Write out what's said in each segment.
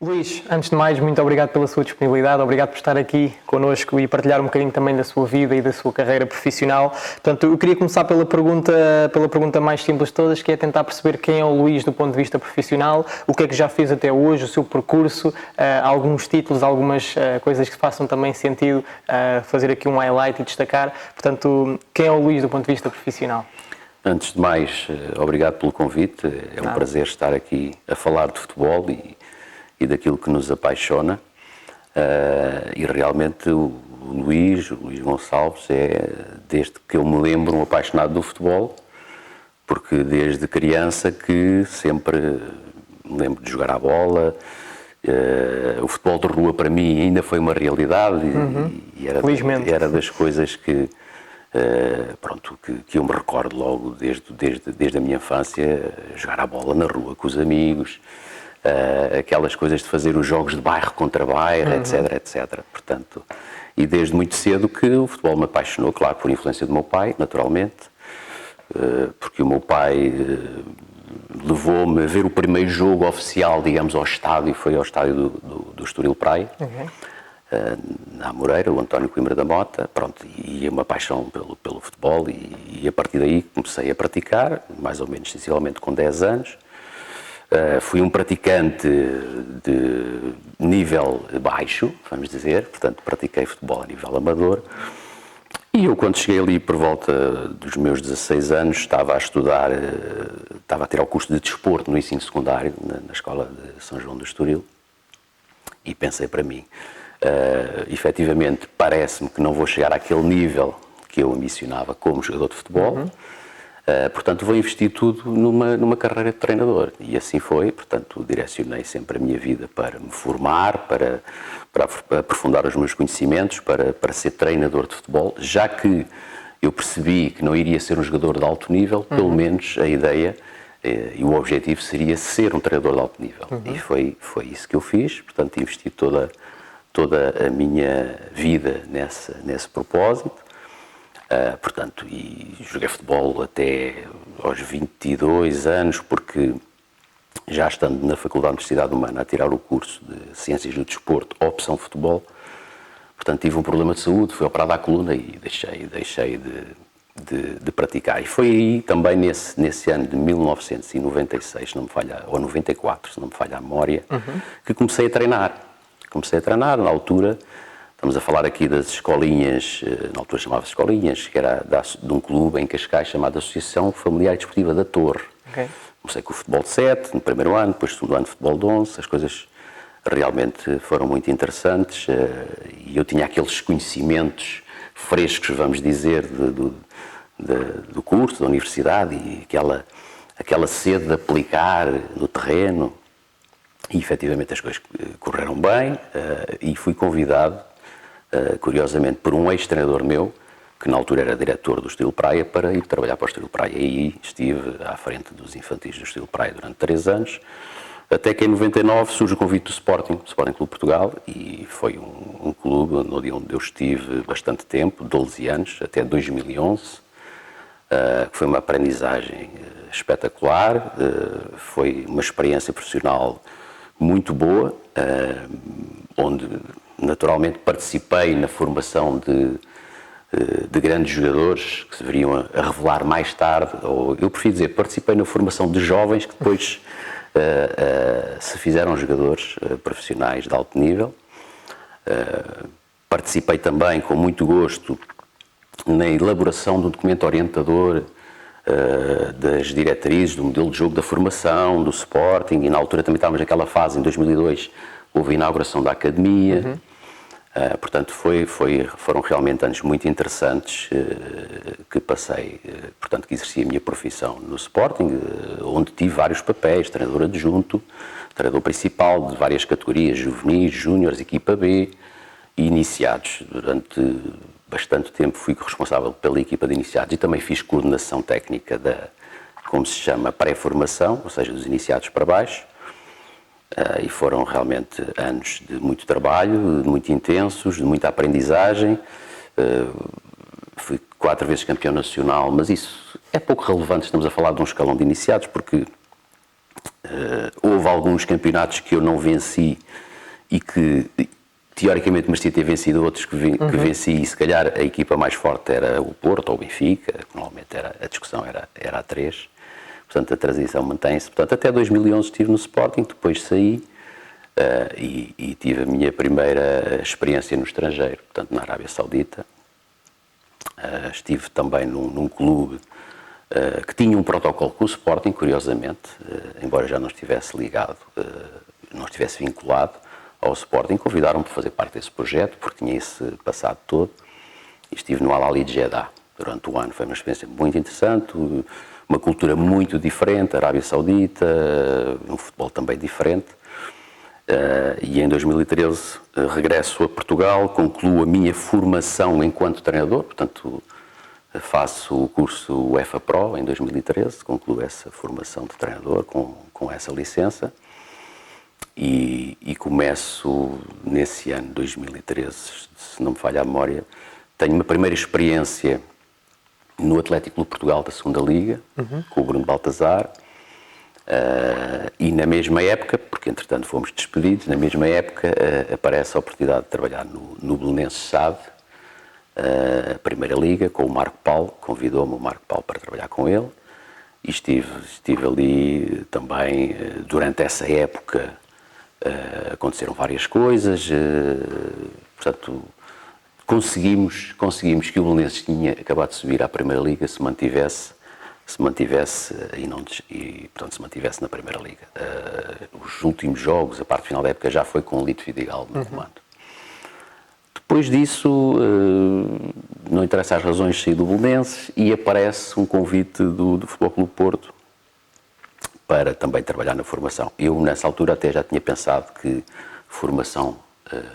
Luís, antes de mais, muito obrigado pela sua disponibilidade, obrigado por estar aqui connosco e partilhar um bocadinho também da sua vida e da sua carreira profissional. Portanto, eu queria começar pela pergunta mais simples de todas, que é tentar perceber quem é o Luís do ponto de vista profissional, o que é que já fez até hoje, o seu percurso, alguns títulos, algumas coisas que façam também sentido fazer aqui um highlight e destacar. Portanto, quem é o Luís do ponto de vista profissional? Antes de mais, obrigado pelo convite, é um prazer estar aqui a falar de futebol e daquilo que nos apaixona, e realmente o Luís Gonçalves é, desde que eu me lembro, um apaixonado do futebol, porque desde criança que sempre me lembro de jogar à bola, o futebol de rua para mim ainda foi uma realidade e era das coisas que, que eu me recordo logo desde a minha infância, jogar à bola na rua com os amigos, aquelas coisas de fazer os jogos de bairro contra bairro, etc. Portanto, e desde muito cedo que o futebol me apaixonou, claro, por influência do meu pai, naturalmente, porque o meu pai levou-me a ver o primeiro jogo oficial, digamos, ao estádio, foi ao estádio do Estoril Praia, na Amoreira, o António Coimbra da Mota, pronto, e uma paixão pelo futebol, e a partir daí comecei a praticar, mais ou menos sensivelmente com 10 anos. Fui um praticante de nível baixo, vamos dizer, portanto pratiquei futebol a nível amador, e eu quando cheguei ali por volta dos meus 16 anos estava a estudar, estava a tirar o curso de desporto no ensino secundário, na escola de São João do Estoril, e pensei para mim, efetivamente parece-me que não vou chegar àquele nível que eu ambicionava como jogador de futebol, portanto vou investir tudo numa carreira de treinador, e assim foi. Portanto direcionei sempre a minha vida para me formar, para aprofundar os meus conhecimentos, para ser treinador de futebol, já que eu percebi que não iria ser um jogador de alto nível, pelo menos a ideia e o objetivo seria ser um treinador de alto nível, e foi isso que eu fiz. Portanto investi toda a minha vida nesse propósito. Portanto, e joguei futebol até aos 22 anos, porque já estando na Faculdade de Universidade Humana a tirar o curso de Ciências do Desporto, opção futebol, portanto tive um problema de saúde, fui operado à coluna e deixei de praticar. E foi aí também nesse ano de 1996, se não me falha, ou 94, se não me falha a memória, que comecei a treinar. Comecei a treinar na altura. Estamos a falar aqui das escolinhas, na altura chamava-se escolinhas, que era de um clube em Cascais chamado Associação Familiar e Desportiva da Torre. Comecei com o futebol de 7 no primeiro ano, depois no segundo ano futebol de 11, as coisas realmente foram muito interessantes, e eu tinha aqueles conhecimentos frescos, vamos dizer, do curso, da universidade, e aquela sede de aplicar no terreno, e efetivamente as coisas correram bem, e fui convidado, curiosamente, por um ex-treinador meu, que na altura era diretor do Estoril Praia, para ir trabalhar para o Estoril Praia. E aí estive à frente dos infantis do Estoril Praia durante 3 anos, até que em 99 surge o convite do Sporting Clube Portugal, e foi um clube onde eu estive bastante tempo, 12 anos, até 2011, que foi uma aprendizagem espetacular, foi uma experiência profissional muito boa, onde naturalmente participei na formação de grandes jogadores que se viriam a revelar mais tarde, ou eu prefiro dizer, participei na formação de jovens que depois se fizeram jogadores profissionais de alto nível. Participei também com muito gosto na elaboração do documento orientador das diretrizes do modelo de jogo da formação, do Sporting, e na altura também estávamos naquela fase, em 2002, houve a inauguração da academia. Portanto, foram realmente anos muito interessantes que passei, portanto, que exerci a minha profissão no Sporting, onde tive vários papéis: treinador adjunto, treinador principal de várias categorias, juvenis, júniores, equipa B e iniciados. Durante bastante tempo fui responsável pela equipa de iniciados e também fiz coordenação técnica como se chama, pré-formação, ou seja, dos iniciados para baixo. E foram realmente anos de muito trabalho, muito intensos, de muita aprendizagem. Fui 4 vezes campeão nacional, mas isso é pouco relevante, estamos a falar de um escalão de iniciados, porque Houve alguns campeonatos que eu não venci e que teoricamente merecia ter vencido, outros que venci, e se calhar a equipa mais forte era o Porto ou o Benfica, que normalmente a discussão era a 3. Portanto, a transição mantém-se. Portanto, até 2011 estive no Sporting, depois saí e tive a minha primeira experiência no estrangeiro, portanto, na Arábia Saudita. Estive também num clube que tinha um protocolo com o Sporting, curiosamente, embora já não estivesse ligado, não estivesse vinculado ao Sporting. Convidaram-me para fazer parte desse projeto, porque tinha esse passado todo. E estive no Al Ahly de Jeddah durante o ano. Foi uma experiência muito interessante, uma cultura muito diferente, a Arábia Saudita, um futebol também diferente. E em 2013 regresso a Portugal, concluo a minha formação enquanto treinador, portanto faço o curso UEFA Pro em 2013, concluo essa formação de treinador com essa licença e começo nesse ano, 2013, se não me falha a memória, tenho uma primeira experiência no Atlético Clube Portugal da Segunda Liga, com o Bruno Baltazar. E na mesma época, porque entretanto fomos despedidos, na mesma época aparece a oportunidade de trabalhar no Belenenses SAD, a Primeira Liga, com o Marco Paulo. Convidou-me o Marco Paulo para trabalhar com ele e estive ali também. Durante essa época aconteceram várias coisas, portanto conseguimos que o Belenenses, que tinha acabado de subir à Primeira Liga, se mantivesse portanto, se mantivesse na Primeira Liga. Os últimos jogos, a parte final da época, já foi com o Lito Vidigal no comando. Depois disso, não interessa as razões, saí do Belenenses e aparece um convite do Futebol Clube Porto para também trabalhar na formação. Eu, nessa altura, até já tinha pensado que formação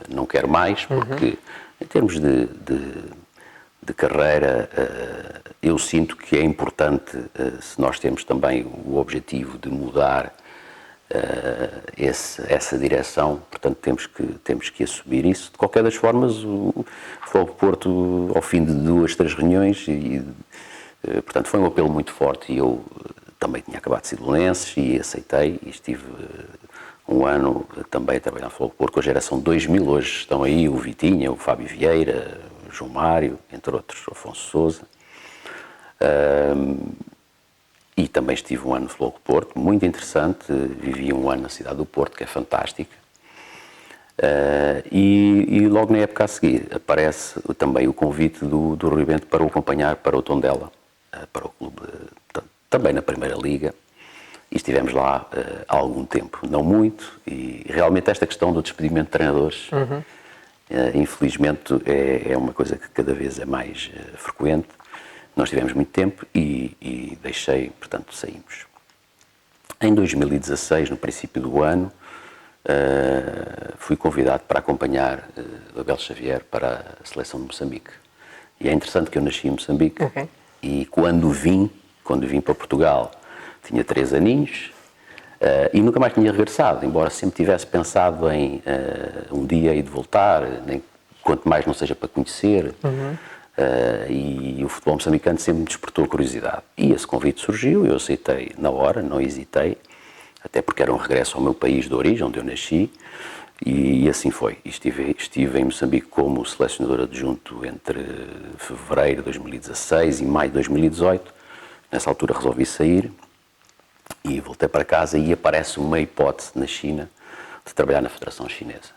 não quero mais, porque em termos de carreira, eu sinto que é importante, se nós temos também o objetivo de mudar essa direção, portanto temos que assumir isso. De qualquer das formas, o Futebol do Porto, ao fim de 2, 3 reuniões, portanto foi um apelo muito forte e eu também tinha acabado de ser de Belenenses e aceitei e estive um ano também a trabalhar no Futebol do Porto com a geração 2000. Hoje estão aí o Vitinha, o Fábio Vieira, o João Mário, entre outros, o Afonso Sousa. E também estive um ano no Futebol do Porto, muito interessante. Vivi um ano na cidade do Porto, que é fantástica. E logo na época a seguir aparece também o convite do Rui Bento para o acompanhar para o Tondela, para o clube, também na Primeira Liga. E estivemos lá há algum tempo, não muito, e realmente esta questão do despedimento de treinadores, infelizmente, é uma coisa que cada vez é mais frequente. Nós tivemos muito tempo e deixei, portanto, saímos. Em 2016, no princípio do ano, fui convidado para acompanhar o Abel Xavier para a seleção de Moçambique. E é interessante que eu nasci em Moçambique e quando vim para Portugal tinha 3 aninhos e nunca mais tinha regressado, embora sempre tivesse pensado em um dia ir de voltar, quanto mais não seja para conhecer. E o futebol moçambicano sempre me despertou a curiosidade. E esse convite surgiu, eu aceitei na hora, não hesitei, até porque era um regresso ao meu país de origem, onde eu nasci, e assim foi. Estive em Moçambique como selecionador adjunto entre fevereiro de 2016 e maio de 2018. Nessa altura resolvi sair e voltei para casa e aparece uma hipótese na China de trabalhar na Federação Chinesa.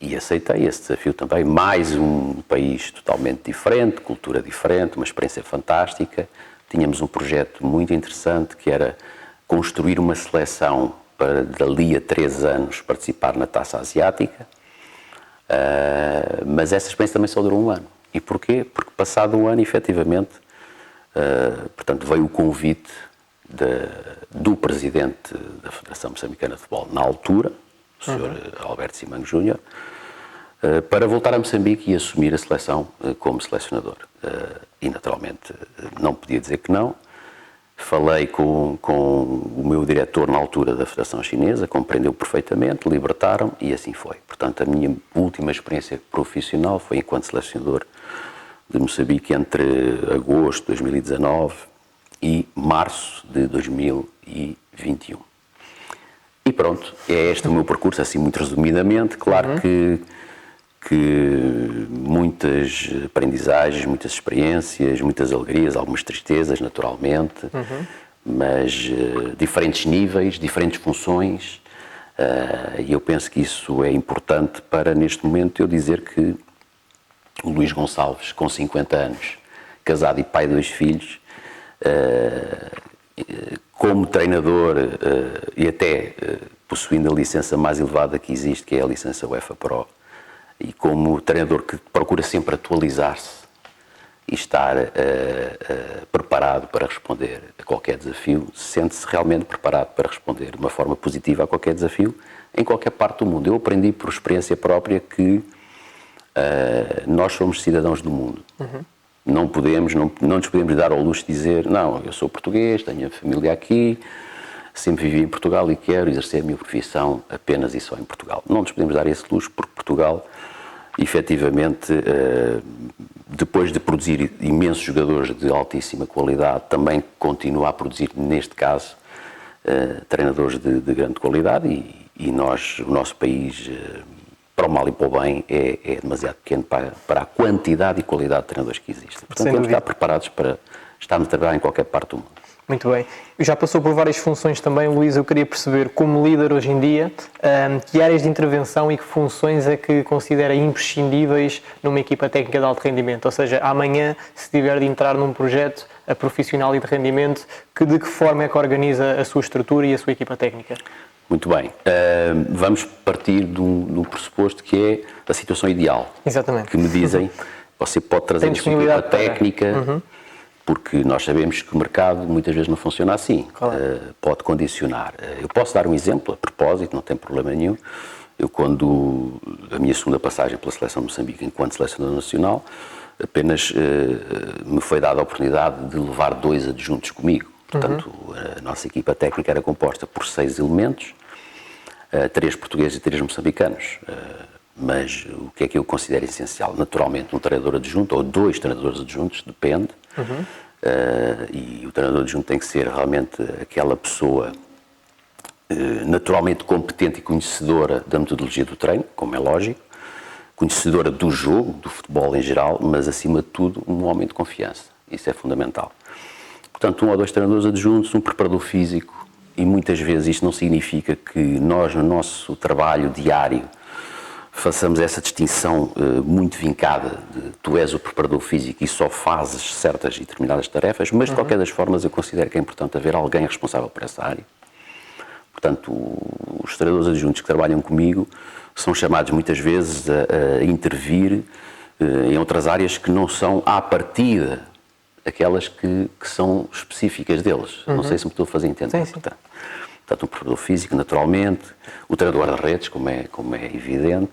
E aceitei esse desafio também, mais um país totalmente diferente, cultura diferente, uma experiência fantástica. Tínhamos um projeto muito interessante que era construir uma seleção para dali a 3 anos participar na Taça Asiática, mas essa experiência também só durou 1 ano. E porquê? Porque passado 1 ano, efetivamente, portanto, veio o convite do presidente da Federação Moçambicana de Futebol, na altura, o Sr. Alberto Simango Júnior, para voltar a Moçambique e assumir a seleção como selecionador. E, naturalmente, não podia dizer que não. Falei com o meu diretor na altura da Federação Chinesa, compreendeu perfeitamente, libertaram e assim foi. Portanto, a minha última experiência profissional foi enquanto selecionador de Moçambique entre agosto de 2019 e março de 2020. 21. E pronto, é este o meu percurso, assim muito resumidamente. Claro que muitas aprendizagens, muitas experiências, muitas alegrias, algumas tristezas, naturalmente, mas diferentes níveis, diferentes funções, e eu penso que isso é importante para, neste momento, eu dizer que o Luís Gonçalves, com 50 anos, casado e pai de 2 filhos, como treinador e até possuindo a licença mais elevada que existe, que é a licença UEFA Pro, e como treinador que procura sempre atualizar-se e estar preparado para responder a qualquer desafio, sente-se realmente preparado para responder de uma forma positiva a qualquer desafio em qualquer parte do mundo. Eu aprendi por experiência própria que nós somos cidadãos do mundo. Não nos podemos dar ao luxo de dizer, não, eu sou português, tenho a família aqui, sempre vivi em Portugal e quero exercer a minha profissão apenas e só em Portugal. Não nos podemos dar esse luxo porque Portugal, efetivamente, depois de produzir imensos jogadores de altíssima qualidade, também continua a produzir, neste caso, treinadores de grande qualidade e nós, o nosso país, para o mal e para o bem, é demasiado pequeno para a quantidade e qualidade de treinadores que existem. Portanto, temos de estar preparados para estarmos a trabalhar em qualquer parte do mundo. Muito bem. Já passou por várias funções também, Luís. Eu queria perceber, como líder hoje em dia, que áreas de intervenção e que funções é que considera imprescindíveis numa equipa técnica de alto rendimento? Ou seja, amanhã, se tiver de entrar num projeto profissional e de rendimento, de que forma é que organiza a sua estrutura e a sua equipa técnica? Muito bem. Vamos partir de um pressuposto que é a situação ideal. Exatamente. Que me dizem, você pode trazer a sua equipa técnica, porque nós sabemos que o mercado muitas vezes não funciona assim. Claro. Pode condicionar. Eu posso dar um exemplo, a propósito, não tem problema nenhum. Eu, a minha segunda passagem pela Seleção de Moçambique enquanto selecionador nacional, apenas me foi dada a oportunidade de levar 2 adjuntos comigo. Portanto, a nossa equipa técnica era composta por 6 elementos, 3 portugueses e 3 moçambicanos. Mas o que é que eu considero essencial? Naturalmente, um treinador adjunto, ou 2 treinadores adjuntos, depende. E o treinador adjunto tem que ser realmente aquela pessoa naturalmente competente e conhecedora da metodologia do treino, como é lógico, conhecedora do jogo, do futebol em geral, mas acima de tudo um homem de confiança. Isso é fundamental. Portanto, 1 ou 2 treinadores adjuntos, um preparador físico, e muitas vezes isto não significa que nós, no nosso trabalho diário, façamos essa distinção muito vincada de tu és o preparador físico e só fazes certas e determinadas tarefas, mas de qualquer das formas eu considero que é importante haver alguém responsável por essa área. Portanto, os treinadores adjuntos que trabalham comigo são chamados muitas vezes a intervir em outras áreas que não são à partida aquelas que são específicas deles. Não sei se me estou a fazer entender. Sim. Portanto, o preparador físico, naturalmente, o treinador de redes, como é evidente,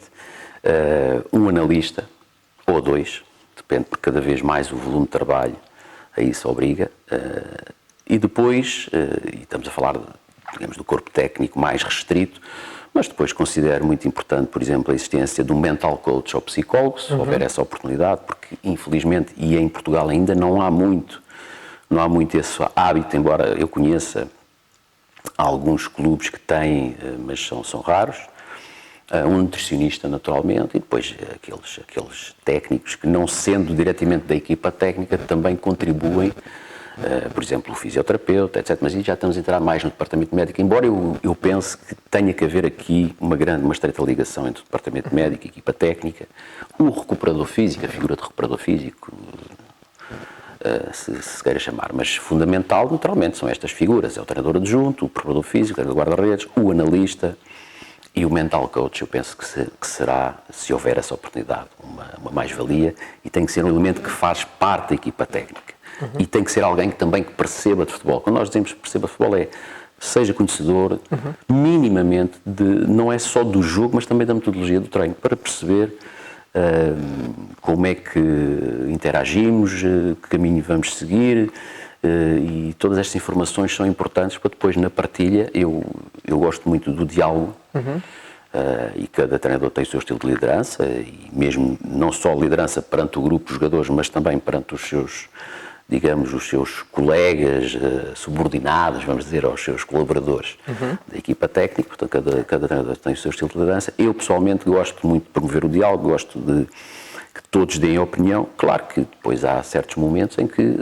um analista, ou 2, depende, porque cada vez mais o volume de trabalho a isso obriga, e depois, e estamos a falar, digamos, do corpo técnico mais restrito, mas depois considero muito importante, por exemplo, a existência de um mental coach ou psicólogo, se houver essa oportunidade, porque infelizmente, e em Portugal ainda não há muito esse hábito, embora eu conheça alguns clubes que têm, mas são raros, um nutricionista naturalmente, e depois aqueles técnicos que, não sendo diretamente da equipa técnica, também contribuem, por exemplo, o fisioterapeuta, etc. Mas aí já estamos a entrar mais no departamento médico, embora eu pense que tenha que haver aqui uma estreita ligação entre o departamento médico e a equipa técnica, o recuperador físico, a figura de recuperador físico, se queira chamar, mas fundamental, naturalmente, são estas figuras, é o treinador adjunto, o preparador físico, o treinador de guarda-redes, o analista e o mental coach. Eu penso que será, se houver essa oportunidade, uma mais-valia, e tem que ser um elemento que faz parte da equipa técnica. E tem que ser alguém que também perceba de futebol. Quando nós dizemos que perceba de futebol seja conhecedor minimamente não é só do jogo, mas também da metodologia do treino, para perceber como é que interagimos, que caminho vamos seguir, e todas estas informações são importantes para depois, na partilha, eu gosto muito do diálogo, e cada treinador tem o seu estilo de liderança, e mesmo não só liderança perante o grupo de jogadores, mas também perante os seus digamos, os seus colegas subordinados, vamos dizer, aos seus colaboradores da equipa técnica. Portanto, cada treinador tem o seu estilo de liderança. Eu, pessoalmente, gosto muito de promover o diálogo, gosto de que todos deem a opinião. Claro que depois há certos momentos em que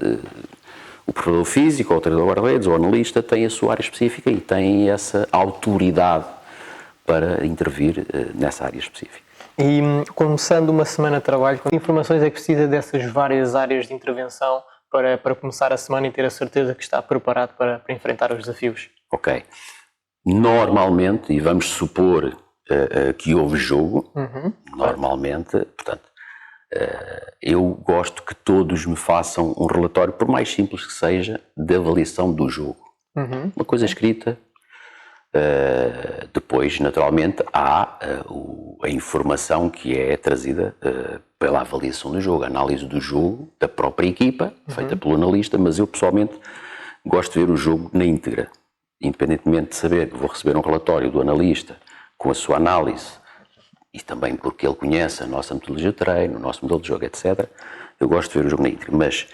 o preparador físico, ou o treinador guarda-redes, ou o analista tem a sua área específica e tem essa autoridade para intervir nessa área específica. E começando uma semana de trabalho, que informações é que precisa dessas várias áreas de intervenção para começar a semana e ter a certeza que está preparado para enfrentar os desafios? Ok. Normalmente, e vamos supor que houve jogo, normalmente, portanto, eu gosto que todos me façam um relatório, por mais simples que seja, de avaliação do jogo. Uma coisa escrita. Depois, naturalmente, há a informação que é trazida pela avaliação do jogo, a análise do jogo da própria equipa, feita pelo analista, mas eu pessoalmente gosto de ver o jogo na íntegra, independentemente de saber que vou receber um relatório do analista com a sua análise e também porque ele conhece a nossa metodologia de treino, o nosso modelo de jogo, etc. Eu gosto de ver o jogo na íntegra, mas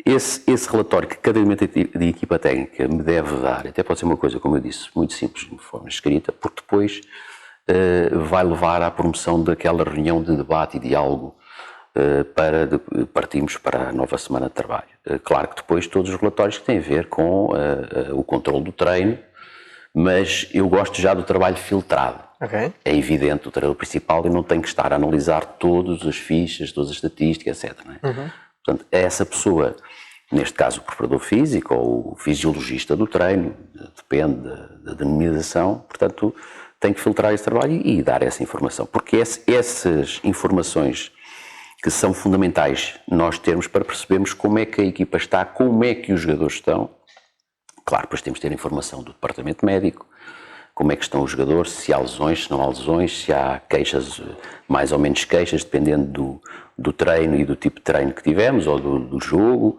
esse relatório que cada elemento de equipa técnica me deve dar, até pode ser uma coisa, como eu disse, muito simples, de forma escrita, porque depois vai levar à promoção daquela reunião de debate e diálogo para partirmos para a nova semana de trabalho. Claro que depois todos os relatórios que têm a ver com o controle do treino, mas eu gosto já do trabalho filtrado. Okay. É evidente, o treinador principal não tem que estar a analisar todas as fichas, todas as estatísticas, etc. Não é? Portanto, essa pessoa, neste caso o preparador físico ou o fisiologista do treino, depende da denominação, portanto, tem que filtrar esse trabalho e dar essa informação. Porque essas informações que são fundamentais nós termos para percebermos como é que a equipa está, como é que os jogadores estão. Claro, depois temos de ter informação do departamento médico, como é que estão os jogadores, se há lesões, se não há lesões, se há queixas, mais ou menos queixas, dependendo do treino e do tipo de treino que tivemos, ou do jogo,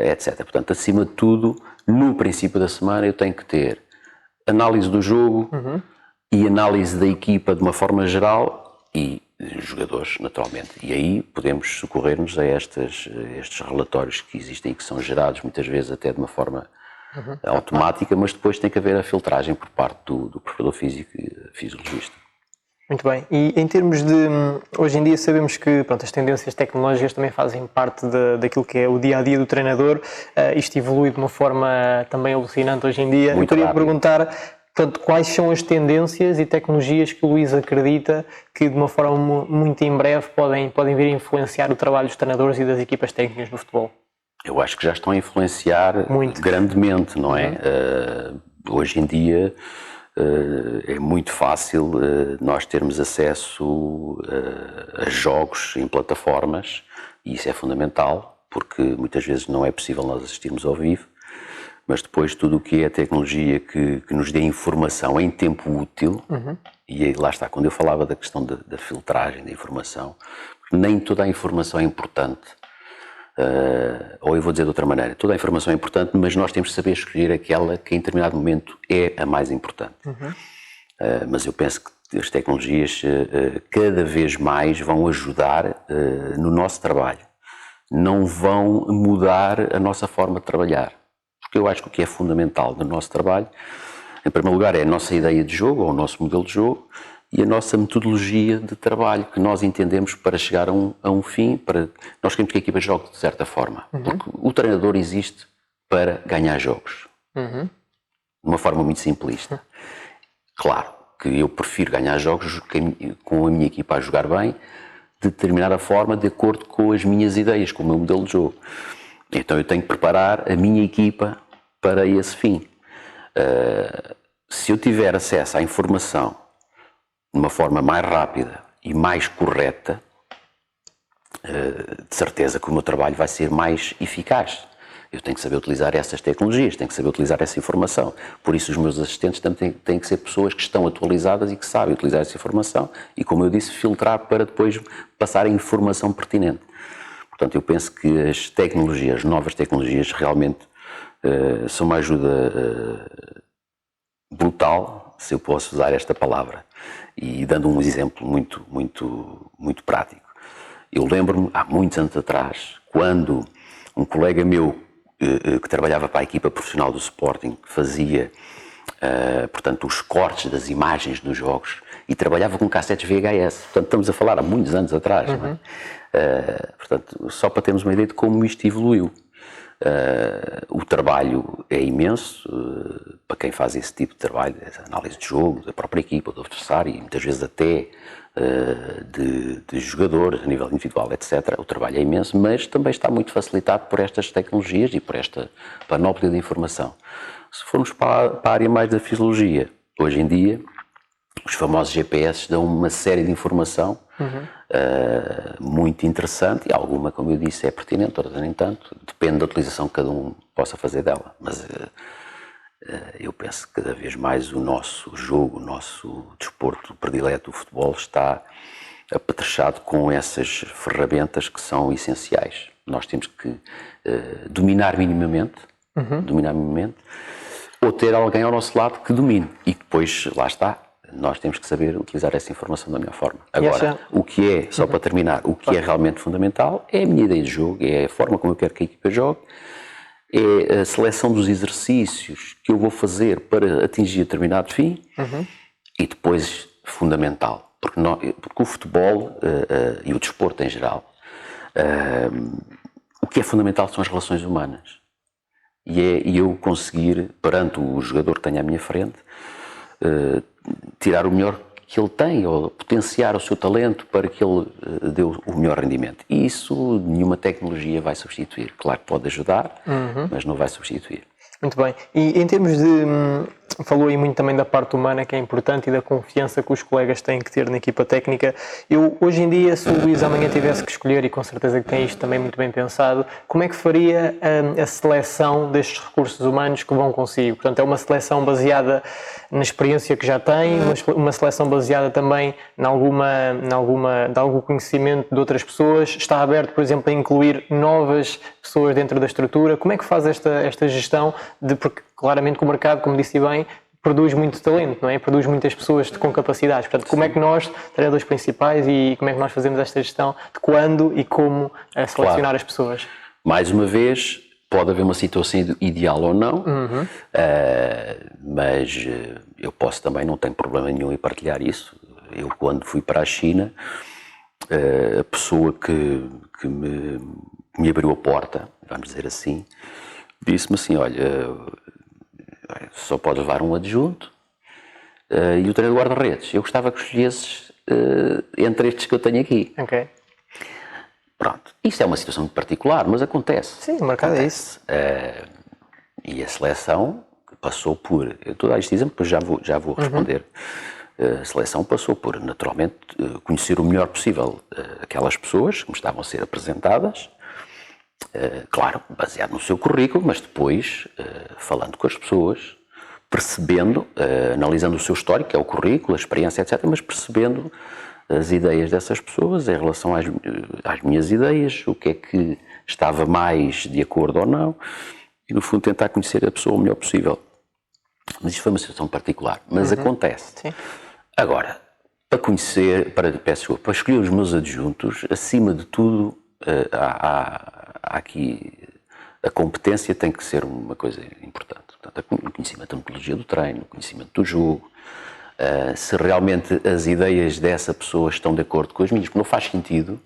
etc. Portanto, acima de tudo, no princípio da semana eu tenho que ter análise do jogo e análise da equipa de uma forma geral e jogadores, naturalmente. E aí podemos socorrer-nos a estes relatórios que existem e que são gerados muitas vezes até de uma forma automática, mas depois tem que haver a filtragem por parte do preparador físico e fisiologista. Muito bem. E em termos de... Hoje em dia sabemos que as tendências tecnológicas também fazem parte daquilo que é o dia-a-dia do treinador. Isto evolui de uma forma também alucinante hoje em dia. Muito Eu queria rápido. perguntar, quais são as tendências e tecnologias que o Luís acredita que de uma forma muito em breve podem vir a influenciar o trabalho dos treinadores e das equipas técnicas no futebol? Eu acho que já estão a influenciar Muito. grandemente, não é? Hoje em dia é muito fácil nós termos acesso a jogos em plataformas e isso é fundamental porque muitas vezes não é possível nós assistirmos ao vivo, mas depois tudo o que é tecnologia que nos dê informação em tempo útil, e aí lá está, quando eu falava da questão da filtragem da informação, nem toda a informação é importante. Ou eu vou dizer de outra maneira, toda a informação é importante, mas nós temos de saber escolher aquela que em determinado momento é a mais importante. Mas eu penso que as tecnologias cada vez mais vão ajudar no nosso trabalho, não vão mudar a nossa forma de trabalhar, porque eu acho que o que é fundamental no nosso trabalho, em primeiro lugar, é a nossa ideia de jogo, ou o nosso modelo de jogo, e a nossa metodologia de trabalho que nós entendemos para chegar a um fim, nós queremos que a equipa jogue de certa forma, porque o treinador existe para ganhar jogos, de uma forma muito simplista. Claro que eu prefiro ganhar jogos com a minha equipa a jogar bem, de determinada forma, de acordo com as minhas ideias, com o meu modelo de jogo. Então eu tenho que preparar a minha equipa para esse fim. Se eu tiver acesso à informação de uma forma mais rápida e mais correta, de certeza que o meu trabalho vai ser mais eficaz. Eu tenho que saber utilizar essas tecnologias, tenho que saber utilizar essa informação. Por isso os meus assistentes também têm que ser pessoas que estão atualizadas e que sabem utilizar essa informação e, como eu disse, filtrar para depois passar a informação pertinente. Portanto, eu penso que as tecnologias, as novas tecnologias, realmente são uma ajuda brutal, se eu posso usar esta palavra. E dando um exemplo muito prático. Eu lembro-me, há muitos anos atrás, quando um colega meu que trabalhava para a equipa profissional do Sporting, que fazia, portanto, os cortes das imagens dos jogos e trabalhava com cassetes VHS. Portanto, estamos a falar há muitos anos atrás. Não é? Portanto, só para termos uma ideia de como isto evoluiu. O trabalho é imenso para quem faz esse tipo de trabalho, a análise de jogo, da própria equipa, do adversário e muitas vezes até de jogadores a nível individual, etc. O trabalho é imenso, mas também está muito facilitado por estas tecnologias e por esta panóplia de informação. Se formos para a área mais da fisiologia, hoje em dia, os famosos GPS dão uma série de informação muito interessante e alguma, como eu disse, é pertinente, outras nem tanto, depende da utilização que cada um possa fazer dela, mas eu penso que cada vez mais o nosso jogo, o nosso desporto predileto, o futebol, está apetrechado com essas ferramentas que são essenciais. Nós temos que dominar minimamente, ou ter alguém ao nosso lado que domine e depois, lá está, nós temos que saber utilizar essa informação da melhor forma. Agora, o que é, só para terminar, o que é realmente fundamental é a minha ideia de jogo, é a forma como eu quero que a equipa jogue, é a seleção dos exercícios que eu vou fazer para atingir determinado fim e depois, fundamental, porque o futebol e o desporto em geral, o que é fundamental são as relações humanas. E eu conseguir, perante o jogador que tenho à minha frente, tirar o melhor que ele tem, ou potenciar o seu talento para que ele dê o melhor rendimento. E isso nenhuma tecnologia vai substituir. Claro que pode ajudar, mas não vai substituir. Muito bem. E em termos de... Falou aí muito também da parte humana, que é importante, e da confiança que os colegas têm que ter na equipa técnica. Eu, hoje em dia, se o Luís amanhã tivesse que escolher, e com certeza que tem isto também muito bem pensado, como é que faria a seleção destes recursos humanos que vão consigo? Portanto, é uma seleção baseada na experiência que já tem, uma seleção baseada também em algum conhecimento de outras pessoas, está aberto, por exemplo, a incluir novas pessoas dentro da estrutura. Como é que faz esta gestão? Porque claramente que o mercado, como disse bem, produz muito talento, não é? Produz muitas pessoas com capacidades. Portanto, como é que nós, treinadores principais, e como é que nós fazemos esta gestão de quando e como selecionar as pessoas? Mais uma vez, pode haver uma situação ideal ou não, mas eu posso também, não tenho problema nenhum em partilhar isso. Eu, quando fui para a China, a pessoa que me abriu a porta, vamos dizer assim, disse-me assim, olha, só podes levar um adjunto e o treinador guarda-redes. Eu gostava que escolhesses entre estes que eu tenho aqui. Ok. Pronto. Isto é uma situação muito particular, mas acontece. Sim, o mercado é isso. E a seleção passou por... Eu estou a dar este exemplo, depois já vou responder. A seleção passou por, naturalmente, conhecer o melhor possível aquelas pessoas que me estavam a ser apresentadas, claro, baseado no seu currículo, mas depois falando com as pessoas, percebendo, analisando o seu histórico, que é o currículo, a experiência, etc., mas percebendo as ideias dessas pessoas em relação às minhas ideias, o que é que estava mais de acordo ou não, e no fundo tentar conhecer a pessoa o melhor possível. Mas isto foi uma situação particular, mas acontece. Sim. Agora, para escolher os meus adjuntos, acima de tudo, há aqui a competência tem que ser uma coisa importante. Portanto, o conhecimento da metodologia do treino, o conhecimento do jogo, se realmente as ideias dessa pessoa estão de acordo com as minhas, porque não faz sentido,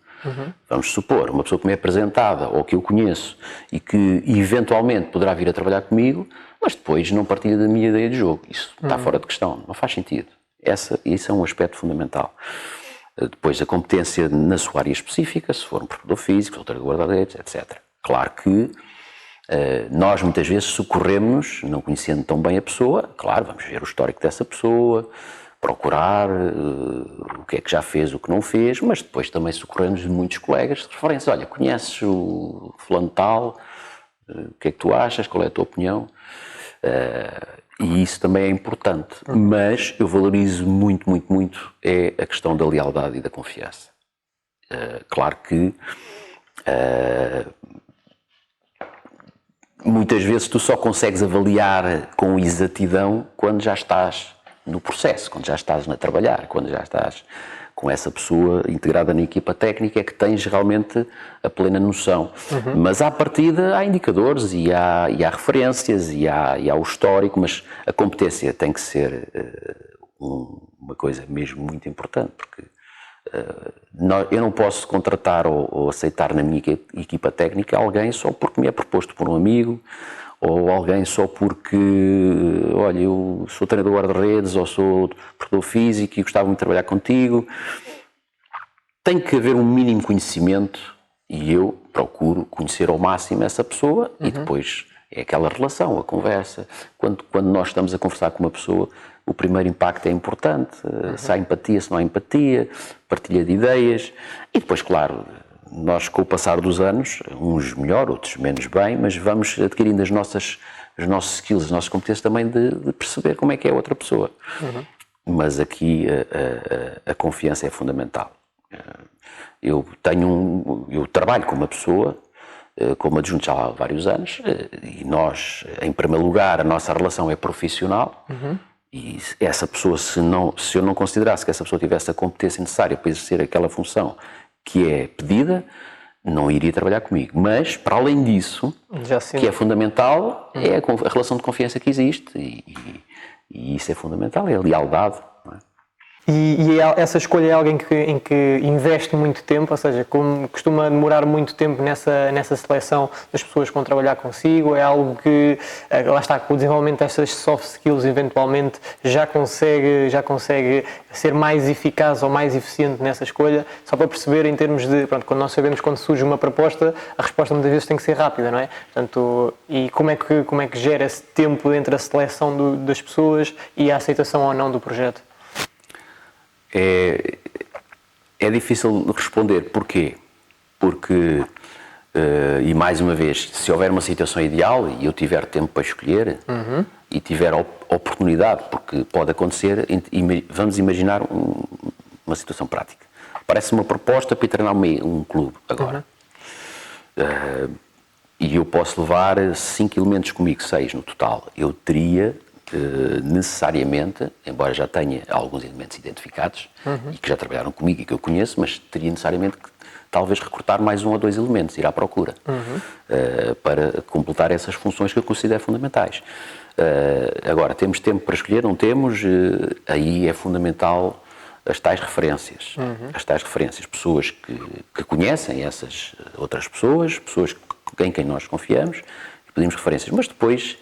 vamos supor, uma pessoa que me é apresentada ou que eu conheço e que eventualmente poderá vir a trabalhar comigo, mas depois não partilha da minha ideia de jogo. Isso está fora de questão, não faz sentido. Isso é um aspecto fundamental. Depois, a competência na sua área específica, se for um preparador físico, treinador de guarda-redes, etc. Claro que nós muitas vezes socorremos, não conhecendo tão bem a pessoa, claro, vamos ver o histórico dessa pessoa, procurar o que é que já fez, o que não fez, mas depois também socorremos de muitos colegas de referência. Olha, conheces o fulano tal, o que é que tu achas, qual é a tua opinião? E isso também é importante, mas eu valorizo muito, muito, muito é a questão da lealdade e da confiança. Claro que muitas vezes tu só consegues avaliar com exatidão quando já estás no processo, quando já estás a trabalhar, quando já estás com essa pessoa integrada na equipa técnica é que tens realmente a plena noção. Mas à partida há indicadores e há referências e há o histórico, mas a competência tem que ser uma coisa mesmo muito importante, porque eu não posso contratar ou aceitar na minha equipa técnica alguém só porque me é proposto por um amigo, ou alguém só porque, olha, eu sou treinador de guarda-redes ou sou preparador físico e gostava muito de trabalhar contigo. Tem que haver um mínimo conhecimento e eu procuro conhecer ao máximo essa pessoa e depois é aquela relação, a conversa. Quando nós estamos a conversar com uma pessoa, o primeiro impacto é importante, se há empatia, se não há empatia, partilha de ideias e depois, claro, nós com o passar dos anos, uns melhor, outros menos bem, mas vamos adquirindo os nossos skills, as nossas competências também de perceber como é que é a outra pessoa. Mas aqui a confiança é fundamental. Eu trabalho com uma pessoa, como adjunto já há vários anos, e nós, em primeiro lugar, a nossa relação é profissional, e essa pessoa, se eu não considerasse que essa pessoa tivesse a competência necessária para exercer aquela função que é pedida, não iria trabalhar comigo. Mas, para além disso, que é fundamental, é a relação de confiança que existe, e isso é fundamental, é a lealdade. Não é? E essa escolha é alguém em que investe muito tempo, ou seja, como costuma demorar muito tempo nessa seleção das pessoas que vão trabalhar consigo, é algo que, lá está, com o desenvolvimento destas soft skills, eventualmente já consegue ser mais eficaz ou mais eficiente nessa escolha, só para perceber em termos de, pronto, quando nós sabemos quando surge uma proposta, a resposta muitas vezes tem que ser rápida, não é? Portanto, e como é que gera esse tempo entre a seleção das pessoas e a aceitação ou não do projeto? É difícil responder. Porquê? Porque, e mais uma vez, se houver uma situação ideal e eu tiver tempo para escolher e tiver oportunidade, porque pode acontecer, vamos imaginar uma situação prática. Parece uma proposta para ir treinar um clube agora. E eu posso levar 5 elementos comigo, 6 no total. Eu teria necessariamente, embora já tenha alguns elementos identificados e que já trabalharam comigo e que eu conheço, mas teria necessariamente que talvez recrutar mais 1 ou 2 elementos, ir à procura para completar essas funções que eu considero fundamentais. Agora, temos tempo para escolher? Não temos? Aí é fundamental as tais referências. As tais referências, pessoas que conhecem essas outras pessoas em quem nós confiamos e pedimos referências, mas depois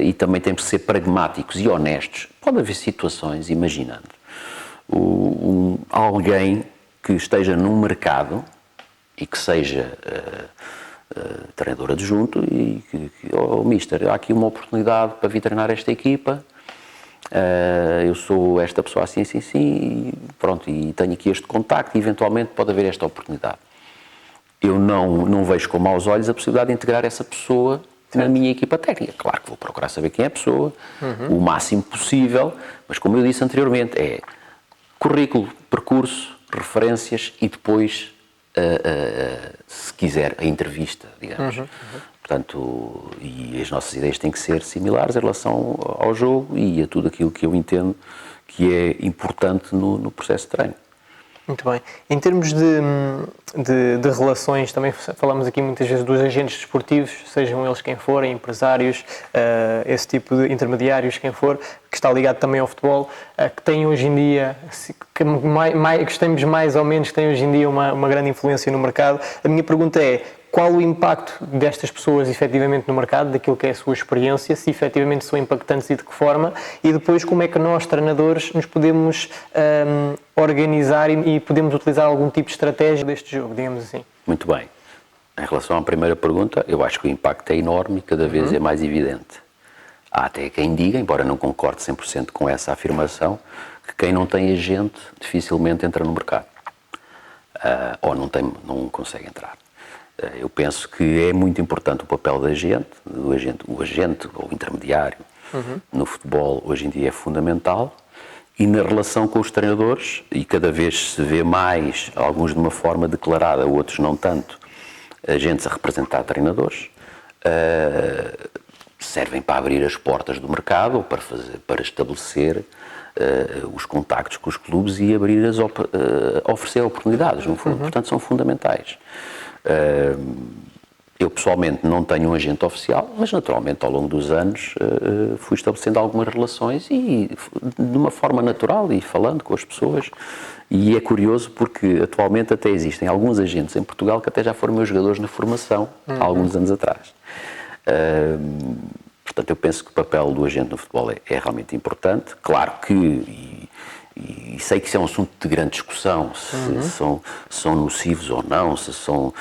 e também temos de ser pragmáticos e honestos. Pode haver situações, imaginando, alguém que esteja num mercado e que seja treinador adjunto e mister, há aqui uma oportunidade para vir treinar esta equipa, eu sou esta pessoa assim, e pronto, e tenho aqui este contacto e eventualmente pode haver esta oportunidade. Eu não vejo com maus olhos a possibilidade de integrar essa pessoa na minha equipa técnica. Claro que vou procurar saber quem é a pessoa, o máximo possível, mas como eu disse anteriormente, é currículo, percurso, referências e depois, se quiser, a entrevista, digamos. Portanto, e as nossas ideias têm que ser similares em relação ao jogo e a tudo aquilo que eu entendo que é importante no processo de treino. Muito bem. Em termos de relações, também falamos aqui muitas vezes dos agentes desportivos, sejam eles quem forem, empresários, esse tipo de intermediários, quem for, que está ligado também ao futebol, que têm hoje em dia, que gostemos mais ou menos, que têm hoje em dia uma grande influência no mercado. A minha pergunta é: qual o impacto destas pessoas efetivamente no mercado, daquilo que é a sua experiência, se efetivamente são impactantes e de que forma, e depois como é que nós, treinadores, nos podemos organizar e podemos utilizar algum tipo de estratégia deste jogo, digamos assim? Muito bem. Em relação à primeira pergunta, eu acho que o impacto é enorme e cada vez é mais evidente. Há até quem diga, embora não concorde 100% com essa afirmação, que quem não tem agente dificilmente entra no mercado. Ou não consegue entrar. Eu penso que é muito importante o papel do agente, o agente ou o intermediário no futebol hoje em dia é fundamental, e na relação com os treinadores, e cada vez se vê mais, alguns de uma forma declarada, outros não tanto, agentes a representar treinadores, servem para abrir as portas do mercado ou para estabelecer os contactos com os clubes e abrir oferecer oportunidades, no fundo. Portanto, são fundamentais. Eu, pessoalmente, não tenho um agente oficial, mas, naturalmente, ao longo dos anos, fui estabelecendo algumas relações e, de uma forma natural, e falando com as pessoas. E é curioso porque, atualmente, até existem alguns agentes em Portugal que até já foram meus jogadores na formação, há alguns anos atrás. Portanto, eu penso que o papel do agente no futebol é realmente importante. Claro que, e sei que isso é um assunto de grande discussão, se são nocivos ou não, se são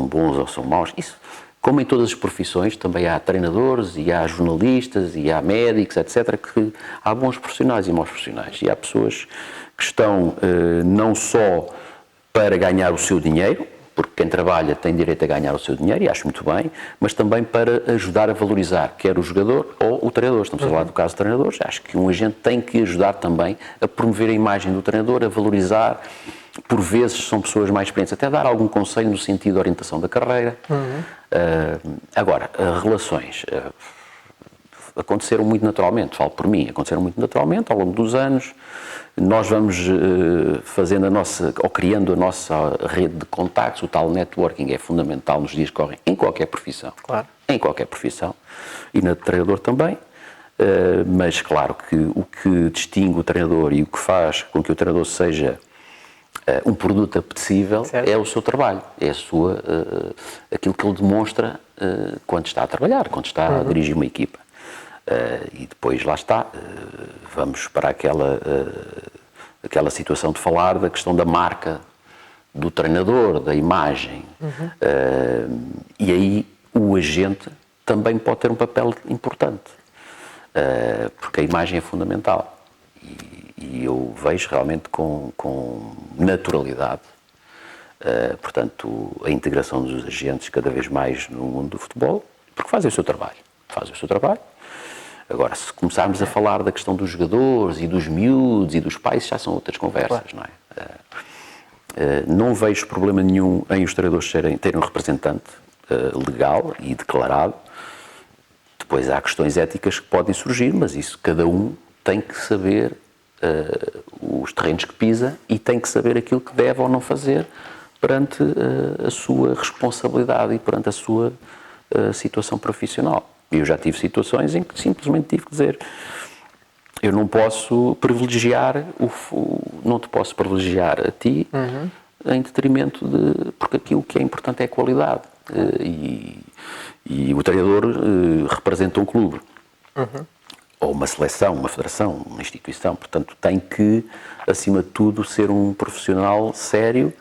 bons ou são maus. Isso, como em todas as profissões, também há treinadores e há jornalistas e há médicos, etc., que há bons profissionais e maus profissionais. E há pessoas que estão não só para ganhar o seu dinheiro, porque quem trabalha tem direito a ganhar o seu dinheiro, e acho muito bem, mas também para ajudar a valorizar quer o jogador ou o treinador. Estamos a falar do caso de treinadores. Acho que um agente tem que ajudar também a promover a imagem do treinador, a valorizar. Por vezes são pessoas mais experientes, até dar algum conselho no sentido de orientação da carreira. Agora, relações aconteceram muito naturalmente, falo por mim, aconteceram muito naturalmente ao longo dos anos. Nós vamos fazendo ou criando a nossa rede de contactos. O tal networking é fundamental nos dias que correm, em qualquer profissão. Claro. Em qualquer profissão. E na de treinador também. Mas, claro, que o que distingue o treinador e o que faz com que o treinador seja um produto apetecível, certo, é o seu trabalho. É aquilo que ele demonstra quando está a trabalhar, quando está a dirigir uma equipa. E depois, lá está, vamos para aquela situação de falar da questão da marca do treinador, da imagem. E aí o agente também pode ter um papel importante, porque a imagem é fundamental. E eu vejo realmente com naturalidade, portanto, a integração dos agentes cada vez mais no mundo do futebol, porque fazem o seu trabalho. Agora, se começarmos a falar da questão dos jogadores e dos miúdos e dos pais, já são outras conversas, claro, não é? Não vejo problema nenhum em os treinadores terem um representante legal e declarado. Depois há questões éticas que podem surgir, mas isso cada um tem que saber os terrenos que pisa e tem que saber aquilo que deve ou não fazer perante a sua responsabilidade e perante a sua situação profissional. Eu já tive situações em que simplesmente tive que dizer: eu não posso privilegiar, não te posso privilegiar a ti em detrimento porque aquilo que é importante é a qualidade. E o treinador representa um clube, ou uma seleção, uma federação, uma instituição. Portanto, tem que, acima de tudo, ser um profissional sério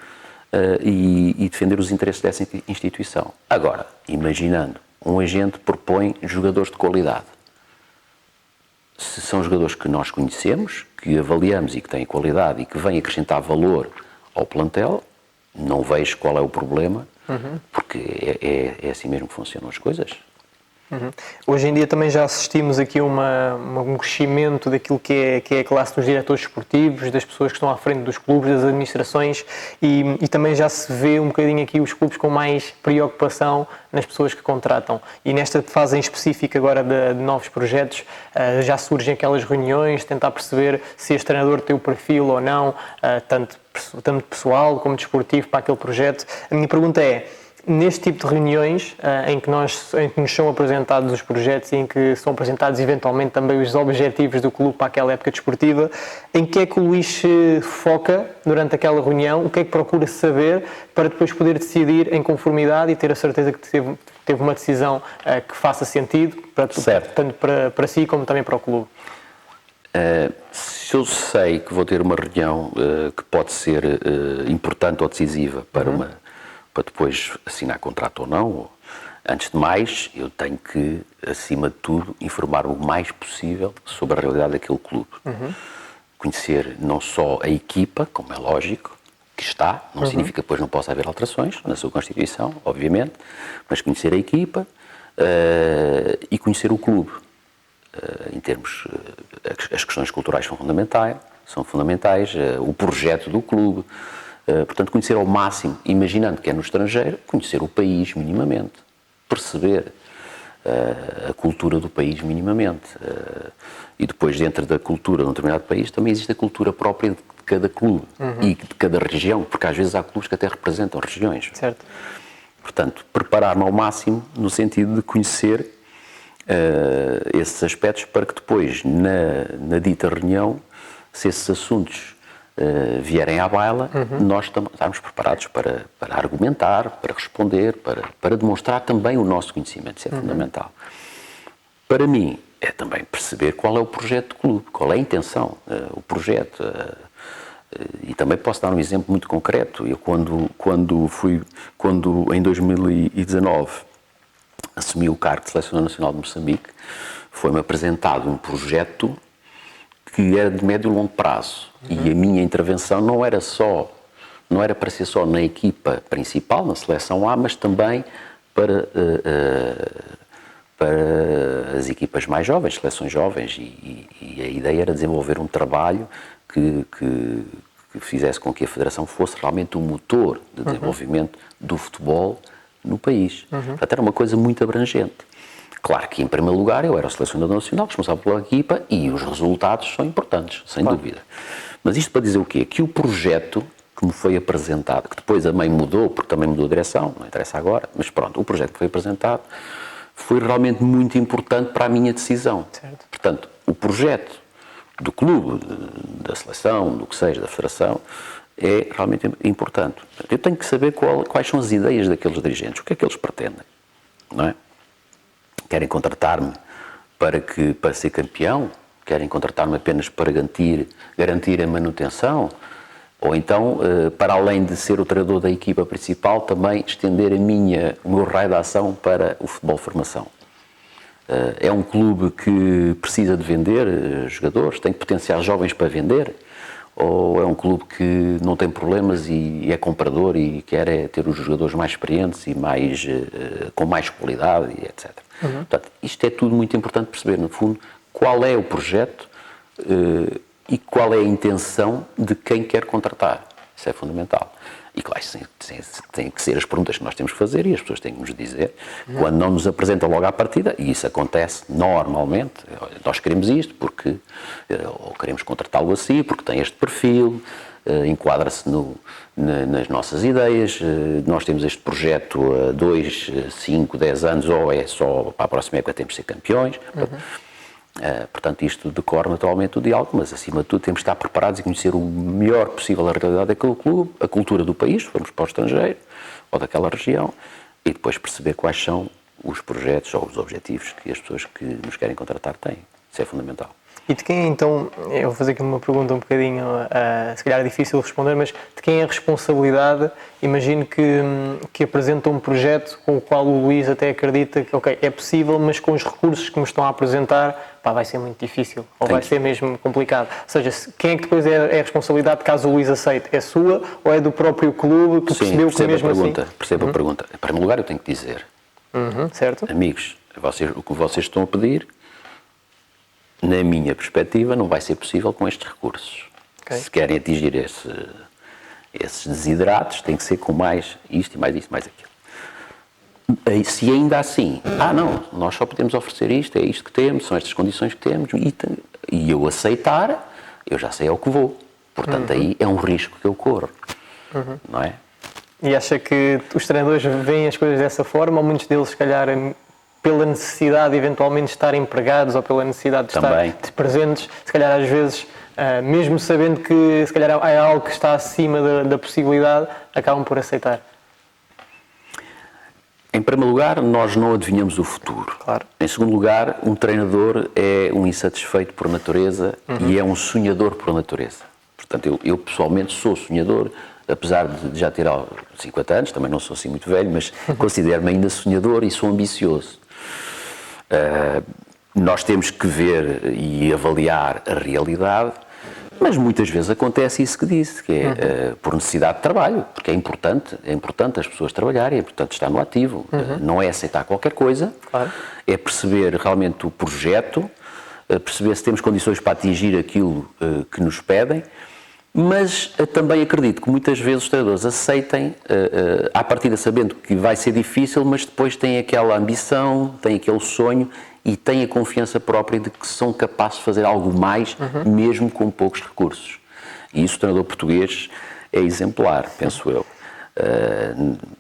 e defender os interesses dessa instituição. Agora, imaginando, um agente propõe jogadores de qualidade. Se são jogadores que nós conhecemos, que avaliamos e que têm qualidade e que vêm acrescentar valor ao plantel, não vejo qual é o problema, porque é assim mesmo que funcionam as coisas. Hoje em dia também já assistimos aqui a um crescimento daquilo que é a classe dos diretores esportivos, das pessoas que estão à frente dos clubes, das administrações, e também já se vê um bocadinho aqui os clubes com mais preocupação nas pessoas que contratam. E nesta fase em específico agora de novos projetos, já surgem aquelas reuniões, tentar perceber se este treinador tem o perfil ou não, tanto pessoal como desportivo para aquele projeto. A minha pergunta é: neste tipo de reuniões em que nos são apresentados os projetos e em que são apresentados eventualmente também os objetivos do clube para aquela época desportiva, em que é que o Luís se foca durante aquela reunião, o que é que procura saber para depois poder decidir em conformidade e ter a certeza que teve uma decisão que faça sentido, tanto para si como também para o clube? Se eu sei que vou ter uma reunião que pode ser importante ou decisiva para depois assinar contrato ou não, antes de mais, eu tenho que, acima de tudo, informar o mais possível sobre a realidade daquele clube. Conhecer não só a equipa, como é lógico, que está, não significa que depois não possa haver alterações na sua Constituição, obviamente, mas conhecer a equipa e conhecer o clube. Em termos, as questões culturais são fundamentais, o projeto do clube. Portanto, conhecer ao máximo, imaginando que é no estrangeiro, conhecer o país minimamente, perceber a cultura do país minimamente. E depois, dentro da cultura de um determinado país, também existe a cultura própria de cada clube e de cada região, porque às vezes há clubes que até representam regiões. Certo. Portanto, preparar-me ao máximo no sentido de conhecer esses aspectos para que depois, na dita reunião, se esses assuntos vierem à baila, nós estarmos preparados para argumentar, para responder, para demonstrar também o nosso conhecimento. Isso é fundamental. Para mim, é também perceber qual é o projeto do clube, qual é a intenção, o projeto. E também posso dar um exemplo muito concreto. Eu, quando em 2019 assumi o cargo de Selecionador Nacional de Moçambique, foi-me apresentado um projeto que era de médio e longo prazo. E a minha intervenção não era para ser só na equipa principal, na seleção A, mas também para as equipas mais jovens, seleções jovens, e a ideia era desenvolver um trabalho que fizesse com que a Federação fosse realmente o motor de desenvolvimento do futebol no país. Portanto, era uma coisa muito abrangente. Claro que, em primeiro lugar, eu era o selecionador nacional, responsável pela equipa, e os resultados são importantes, sem dúvida. Mas isto para dizer o quê? Que o projeto que me foi apresentado, que depois a mãe mudou, porque também mudou a direção, não interessa agora, mas pronto, o projeto que foi apresentado foi realmente muito importante para a minha decisão. Certo. Portanto, o projeto do clube, da seleção, do que seja, da federação, é realmente importante. Eu tenho que saber quais são as ideias daqueles dirigentes, o que é que eles pretendem, não é? Querem contratar-me para ser campeão? Querem contratar-me apenas para garantir a manutenção? Ou então, para além de ser o treinador da equipa principal, também estender o meu raio de ação para o futebol formação? É um clube que precisa de vender jogadores, tem potenciais jovens para vender? Ou é um clube que não tem problemas e é comprador e quer ter os jogadores mais experientes e com mais qualidade, e etc. Portanto, isto é tudo muito importante perceber, no fundo, qual é o projeto e qual é a intenção de quem quer contratar. Isso é fundamental. E claro, têm que ser as perguntas que nós temos que fazer e as pessoas têm que nos dizer quando não nos apresentam logo à partida, e isso acontece normalmente. Nós queremos isto porque ou queremos contratá-lo assim, porque tem este perfil, enquadra-se nas nossas ideias, nós temos este projeto a 2, 5, 10 anos, ou é só para a próxima época temos de ser campeões. Portanto, isto decorre naturalmente o diálogo, mas acima de tudo temos de estar preparados e conhecer o melhor possível a realidade daquele clube, a cultura do país, se formos para o estrangeiro, ou daquela região, e depois perceber quais são os projetos ou os objetivos que as pessoas que nos querem contratar têm. Isso é fundamental. E de quem então, eu vou fazer aqui uma pergunta um bocadinho, se calhar é difícil responder, mas de quem é a responsabilidade? Imagino que apresenta um projeto com o qual o Luís até acredita que, ok, é possível, mas com os recursos que me estão a apresentar, vai ser muito difícil, ou vai ser mesmo complicado. Ou seja, quem é que depois é a responsabilidade caso o Luís aceite? É sua ou é do próprio clube que percebeu que mesmo assim... Percebo a pergunta. Em primeiro lugar, eu tenho que dizer, certo? Amigos, o que vocês estão a pedir, na minha perspectiva, não vai ser possível com estes recursos. Okay. Se querem atingir esses desideratos, tem que ser com mais isto, mais aquilo. Se ainda assim, não, nós só podemos oferecer isto, é isto que temos, são estas condições que temos, e eu aceitar, eu já sei ao que vou. Portanto, aí é um risco que eu corro, não é? E acha que os treinadores veem as coisas dessa forma, ou muitos deles, se calhar, pela necessidade de eventualmente estar empregados ou pela necessidade de também estar presentes, se calhar às vezes, mesmo sabendo que se calhar é algo que está acima da possibilidade, acabam por aceitar? Em primeiro lugar, nós não adivinhamos o futuro. Claro. Em segundo lugar, um treinador é um insatisfeito por natureza e é um sonhador por natureza. Portanto, eu pessoalmente sou sonhador, apesar de já ter 50 anos, também não sou assim muito velho, mas considero-me ainda sonhador e sou ambicioso. Nós temos que ver e avaliar a realidade, mas muitas vezes acontece isso que disse, que é por necessidade de trabalho, porque é importante as pessoas trabalharem, é importante estar no ativo, não é aceitar qualquer coisa, claro. É perceber realmente o projeto, perceber se temos condições para atingir aquilo que nos pedem, Mas também acredito que muitas vezes os treinadores aceitem, à partida sabendo que vai ser difícil, mas depois têm aquela ambição, têm aquele sonho e têm a confiança própria de que são capazes de fazer algo mais, mesmo com poucos recursos. E isso o treinador português é exemplar, penso eu.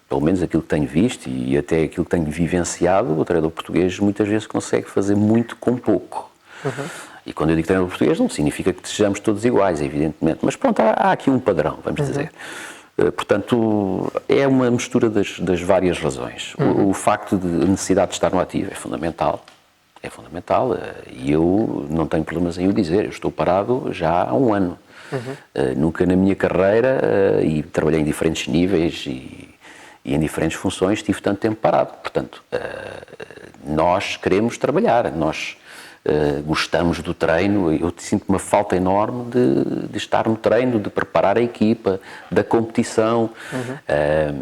Pelo menos aquilo que tenho visto e até aquilo que tenho vivenciado, o treinador português muitas vezes consegue fazer muito com pouco. E quando eu digo treinador português não significa que sejamos todos iguais, evidentemente, mas pronto, há aqui um padrão, vamos dizer. Portanto, é uma mistura das várias razões. O facto de a necessidade de estar no ativo é fundamental, e eu não tenho problemas em o dizer, eu estou parado já há um ano. Nunca na minha carreira, e trabalhei em diferentes níveis e em diferentes funções, tive tanto tempo parado. Portanto, nós queremos trabalhar, nós gostamos do treino. Eu sinto uma falta enorme de estar no treino, de preparar a equipa, da competição.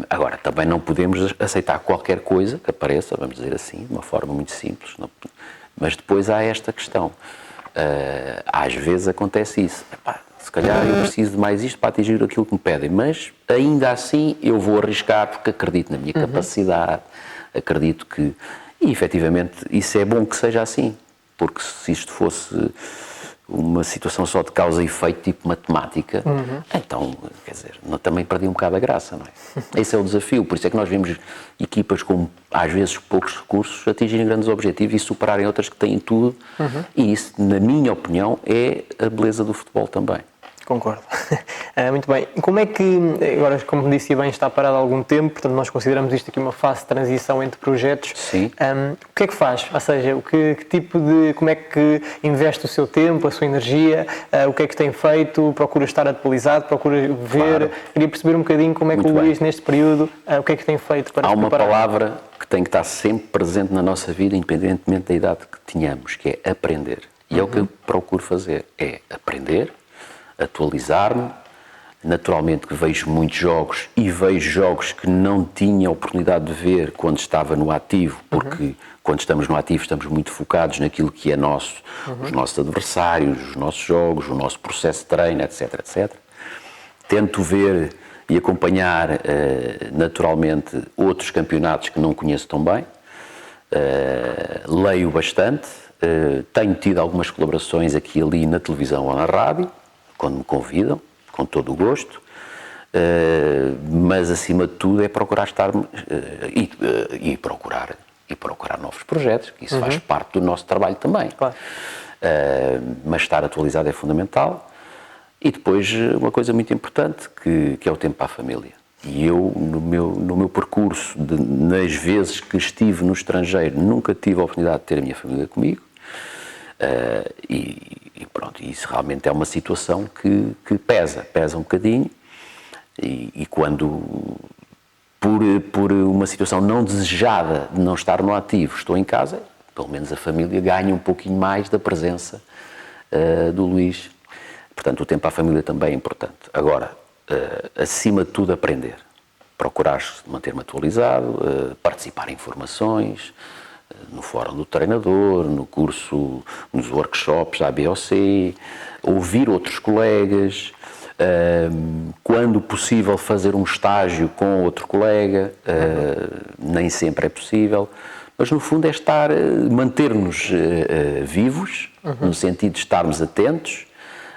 Agora, também não podemos aceitar qualquer coisa que apareça, vamos dizer assim, de uma forma muito simples. Mas depois há esta questão. Às vezes acontece isso. Epá, se calhar eu preciso de mais isto para atingir aquilo que me pedem, mas ainda assim eu vou arriscar porque acredito na minha capacidade, acredito que... E efetivamente isso é bom que seja assim, porque se isto fosse uma situação só de causa e efeito, tipo matemática, então, quer dizer, também perdi um bocado a graça, não é? Esse é o desafio, por isso é que nós vemos equipas com, às vezes, poucos recursos atingirem grandes objetivos e superarem outras que têm tudo, e isso, na minha opinião, é a beleza do futebol também. Concordo. Muito bem. Como é que, agora, como disse bem, está parado há algum tempo, portanto nós consideramos isto aqui uma fase de transição entre projetos. Sim. O que é que faz? Ou seja, que tipo de, como é que investe o seu tempo, a sua energia, o que é que tem feito, procura estar atualizado, procura ver, Claro. Queria perceber um bocadinho como é que Muito o Luís, bem. neste período, o que é que tem feito para Há se uma preparar? palavra que tem que estar sempre presente na nossa vida, independentemente da idade que tenhamos, que é aprender. E é o que eu procuro fazer, é aprender, atualizar-me. Naturalmente que vejo muitos jogos e vejo jogos que não tinha oportunidade de ver quando estava no ativo, porque quando estamos no ativo estamos muito focados naquilo que é nosso, os nossos adversários, os nossos jogos, o nosso processo de treino, etc, etc. Tento ver e acompanhar naturalmente outros campeonatos que não conheço tão bem, leio bastante, tenho tido algumas colaborações aqui e ali na televisão ou na rádio, quando me convidam, com todo o gosto, mas acima de tudo é procurar estar e procurar novos projetos, que isso faz parte do nosso trabalho também. Claro. Mas estar atualizado é fundamental. E depois uma coisa muito importante, que é o tempo para a família. E eu, no meu percurso, nas vezes que estive no estrangeiro, nunca tive a oportunidade de ter a minha família comigo. E pronto, isso realmente é uma situação que pesa um bocadinho, e quando, por uma situação não desejada de não estar no ativo, estou em casa, pelo menos a família ganha um pouquinho mais da presença do Luís. Portanto, o tempo à família também é importante. Agora, acima de tudo, aprender. Procurar manter-me atualizado, participar em formações, no fórum do treinador, no curso, nos workshops A, B ou C, ouvir outros colegas, quando possível fazer um estágio com outro colega, nem sempre é possível, mas no fundo é manter-nos vivos, no sentido de estarmos atentos,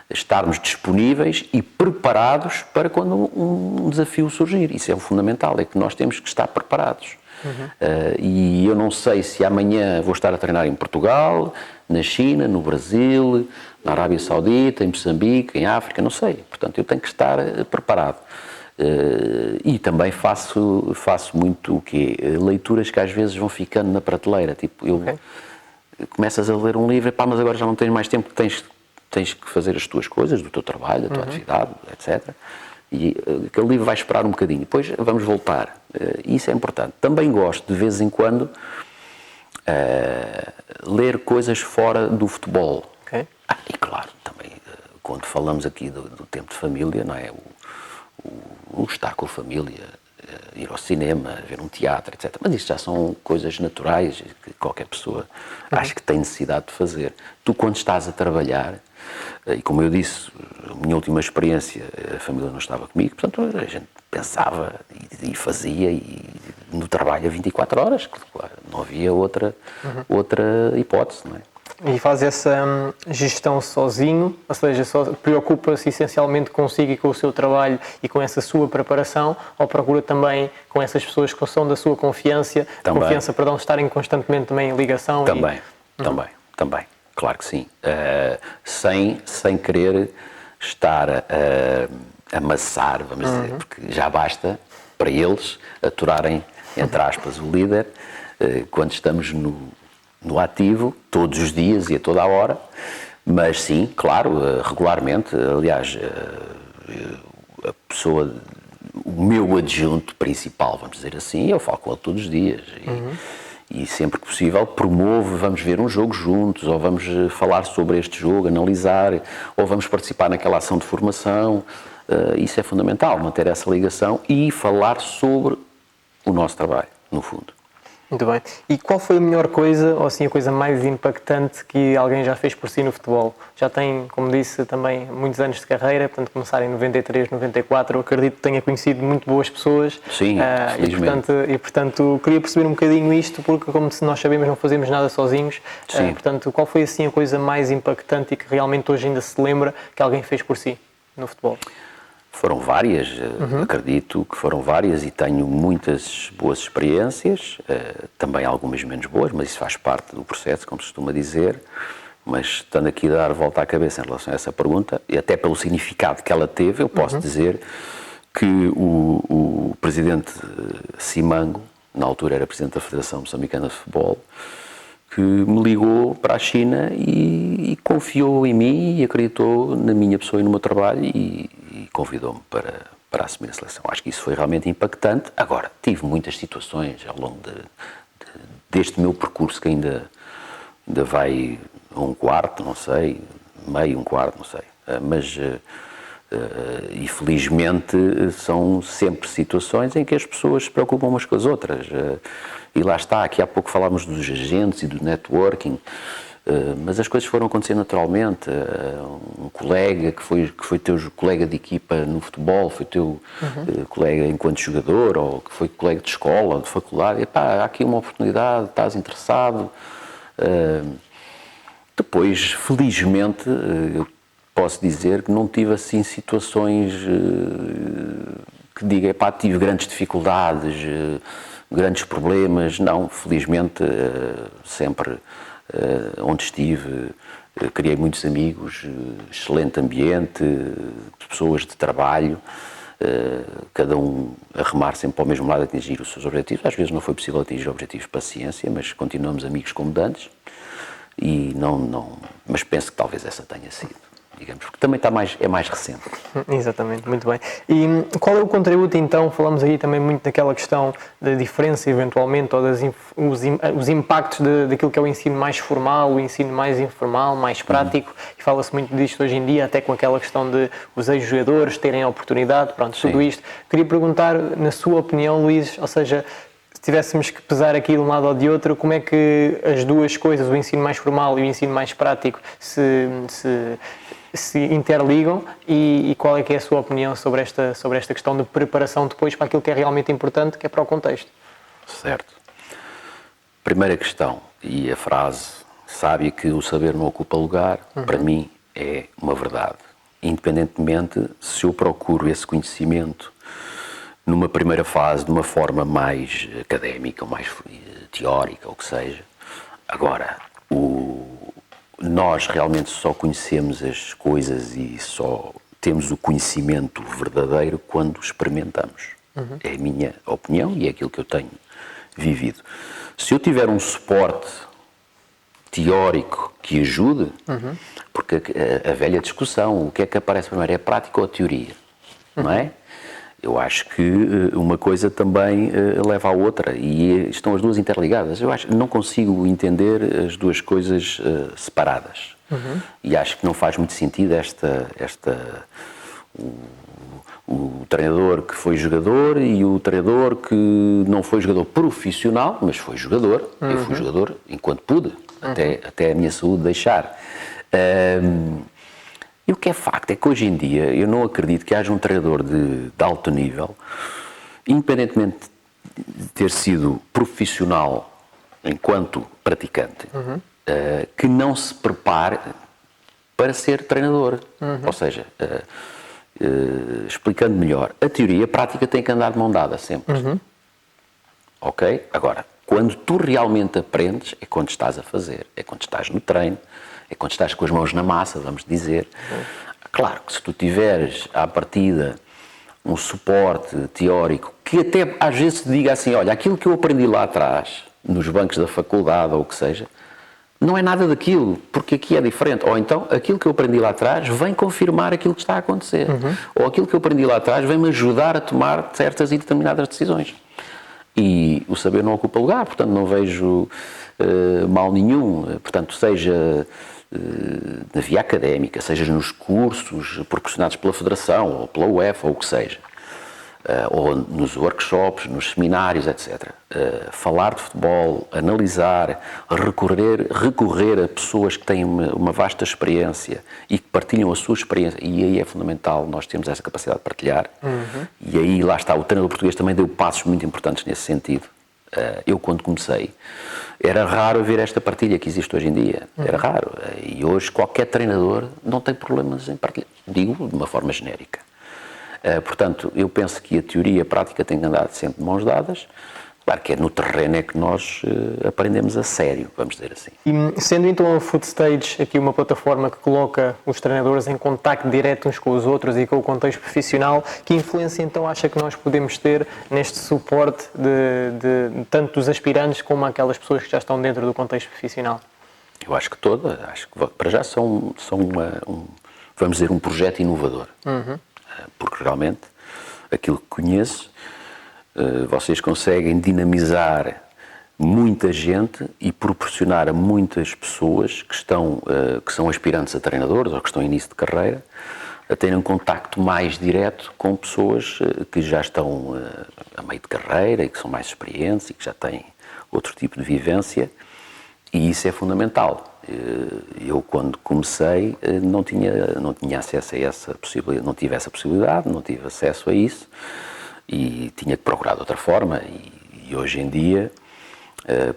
estarmos disponíveis e preparados para quando um desafio surgir. Isso é o fundamental, é que nós temos que estar preparados. E eu não sei se amanhã vou estar a treinar em Portugal, na China, no Brasil, na Arábia Saudita, em Moçambique, em África, não sei. Portanto, eu tenho que estar preparado. E também faço muito o quê? Leituras que às vezes vão ficando na prateleira. Tipo, começas a ler um livro, pá, mas agora já não tens mais tempo, tens que fazer as tuas coisas, do teu trabalho, da tua atividade, etc. E aquele livro vai esperar um bocadinho, depois vamos voltar. Isso é importante. Também gosto, de vez em quando, ler coisas fora do futebol. Okay. E claro, também, quando falamos aqui do tempo de família, não é? O estar com a família, ir ao cinema, ver um teatro, etc. Mas isto já são coisas naturais, que qualquer pessoa acho que tem necessidade de fazer. Tu, quando estás a trabalhar, e como eu disse, a minha última experiência, a família não estava comigo, portanto a gente pensava e fazia no trabalho a 24 horas, claro, não havia outra hipótese, não é? E faz essa gestão sozinho, ou seja, preocupa-se essencialmente consigo e com o seu trabalho e com essa sua preparação, ou procura também com essas pessoas que são da sua confiança, estarem constantemente também em ligação? Também, claro que sim. Sem querer estar a amassar, vamos dizer, porque já basta para eles aturarem, entre aspas, o líder, quando estamos no ativo, todos os dias e a toda a hora, mas sim, claro, regularmente. Aliás, a pessoa, o meu adjunto principal, vamos dizer assim, eu falo com ele todos os dias e sempre que possível promovo, vamos ver um jogo juntos, ou vamos falar sobre este jogo, analisar, ou vamos participar naquela ação de formação. Isso é fundamental, manter essa ligação e falar sobre o nosso trabalho, no fundo. Muito bem. E qual foi a melhor coisa, ou assim a coisa mais impactante que alguém já fez por si no futebol? Já tem, como disse, também muitos anos de carreira, portanto começar em 93, 94, eu acredito que tenha conhecido muito boas pessoas. Sim, e portanto queria perceber um bocadinho isto, porque como nós sabemos não fazemos nada sozinhos. Portanto, qual foi assim a coisa mais impactante e que realmente hoje ainda se lembra que alguém fez por si no futebol? Foram várias, acredito que foram várias e tenho muitas boas experiências, também algumas menos boas, mas isso faz parte do processo, como se costuma dizer. Mas estando aqui a dar volta à cabeça em relação a essa pergunta, e até pelo significado que ela teve, eu posso dizer que o presidente Simango, na altura era presidente da Federação Moçambicana de Futebol, que me ligou para a China e confiou em mim e acreditou na minha pessoa e no meu trabalho e convidou-me para assumir a seleção. Acho que isso foi realmente impactante. Agora, tive muitas situações ao longo deste meu percurso que ainda vai a um quarto, não sei, meio, um quarto, não sei. Mas, e felizmente, são sempre situações em que as pessoas se preocupam umas com as outras. E lá está, aqui há pouco falámos dos agentes e do networking, mas as coisas foram acontecer naturalmente. Um colega que foi teu colega de equipa no futebol, foi teu colega enquanto jogador, ou que foi colega de escola, de faculdade, e pá, há aqui uma oportunidade, estás interessado. Depois, felizmente, eu posso dizer que não tive assim situações que diga, pá, tive grandes dificuldades, grandes problemas. Não, felizmente, sempre onde estive, criei muitos amigos, excelente ambiente, pessoas de trabalho, cada um a remar sempre para o mesmo lado, a atingir os seus objetivos. Às vezes não foi possível atingir objetivos de paciência, mas continuamos amigos como dantes. E mas penso que talvez essa tenha sido, digamos, porque também é mais recente. Exatamente, muito bem. E qual é o contributo então, falamos aí também muito daquela questão da diferença eventualmente, ou os impactos daquilo que é o ensino mais formal, o ensino mais informal, mais prático, e fala-se muito disto hoje em dia, até com aquela questão de os ex-jogadores terem a oportunidade, pronto, tudo isto. Queria perguntar, na sua opinião, Luís, ou seja, se tivéssemos que pesar aqui de um lado ou de outro, como é que as duas coisas, o ensino mais formal e o ensino mais prático, se interligam e qual é que é a sua opinião sobre esta questão de preparação depois para aquilo que é realmente importante, que é para o contexto? Certo. Primeira questão, e a frase sábia que o saber não ocupa lugar, para mim é uma verdade. Independentemente se eu procuro esse conhecimento numa primeira fase de uma forma mais académica, ou mais teórica, ou o que seja. Agora, nós realmente só conhecemos as coisas e só temos o conhecimento verdadeiro quando experimentamos. É a minha opinião e é aquilo que eu tenho vivido. Se eu tiver um suporte teórico que ajude, porque a velha discussão, o que é que aparece primeiro, é a prática ou a teoria, não é? Eu acho que uma coisa também leva à outra e estão as duas interligadas. Eu não consigo entender as duas coisas separadas. o treinador que foi jogador e o treinador que não foi jogador profissional, mas foi jogador. Eu fui jogador enquanto pude, até a minha saúde deixar. E o que é facto é que hoje em dia eu não acredito que haja um treinador de alto nível, independentemente de ter sido profissional enquanto praticante, que não se prepare para ser treinador. Ou seja, explicando melhor, a teoria e a prática têm que andar de mão dada sempre. Ok? Agora, quando tu realmente aprendes, é quando estás a fazer, é quando estás no treino, é quando estás com as mãos na massa, vamos dizer. Claro que se tu tiveres à partida um suporte teórico que até às vezes te diga assim, olha, aquilo que eu aprendi lá atrás, nos bancos da faculdade ou o que seja, não é nada daquilo, porque aqui é diferente. Ou então, aquilo que eu aprendi lá atrás vem confirmar aquilo que está a acontecer. Ou aquilo que eu aprendi lá atrás vem-me ajudar a tomar certas e determinadas decisões. E o saber não ocupa lugar, portanto não vejo mal nenhum. Portanto, seja na via académica, seja nos cursos proporcionados pela Federação, ou pela UEFA, ou o que seja, ou nos workshops, nos seminários, etc. Falar de futebol, analisar, recorrer a pessoas que têm uma vasta experiência e que partilham a sua experiência, e aí é fundamental nós termos essa capacidade de partilhar, e aí lá está, o treinador português também deu passos muito importantes nesse sentido. Eu quando comecei, era raro ver esta partilha que existe hoje em dia, era raro, e hoje qualquer treinador não tem problemas em partilhar, digo de uma forma genérica. Portanto, eu penso que a teoria e a prática têm que andar sempre de mãos dadas. Claro que é no terreno é que nós aprendemos a sério, vamos dizer assim. E sendo então a Footstage aqui uma plataforma que coloca os treinadores em contacto direto uns com os outros e com o contexto profissional, que influência então acha que nós podemos ter neste suporte de tanto dos aspirantes como aquelas pessoas que já estão dentro do contexto profissional? Eu acho que acho que para já são vamos dizer, um projeto inovador. Porque realmente, aquilo que conheço, vocês conseguem dinamizar muita gente e proporcionar a muitas pessoas que são aspirantes a treinadores ou que estão em início de carreira, a terem um contacto mais direto com pessoas que já estão a meio de carreira e que são mais experientes e que já têm outro tipo de vivência, e isso é fundamental. Eu, quando comecei, não tinha acesso a essa possibilidade, não tive essa possibilidade, não tive acesso a isso e tinha que procurar de outra forma, e hoje em dia,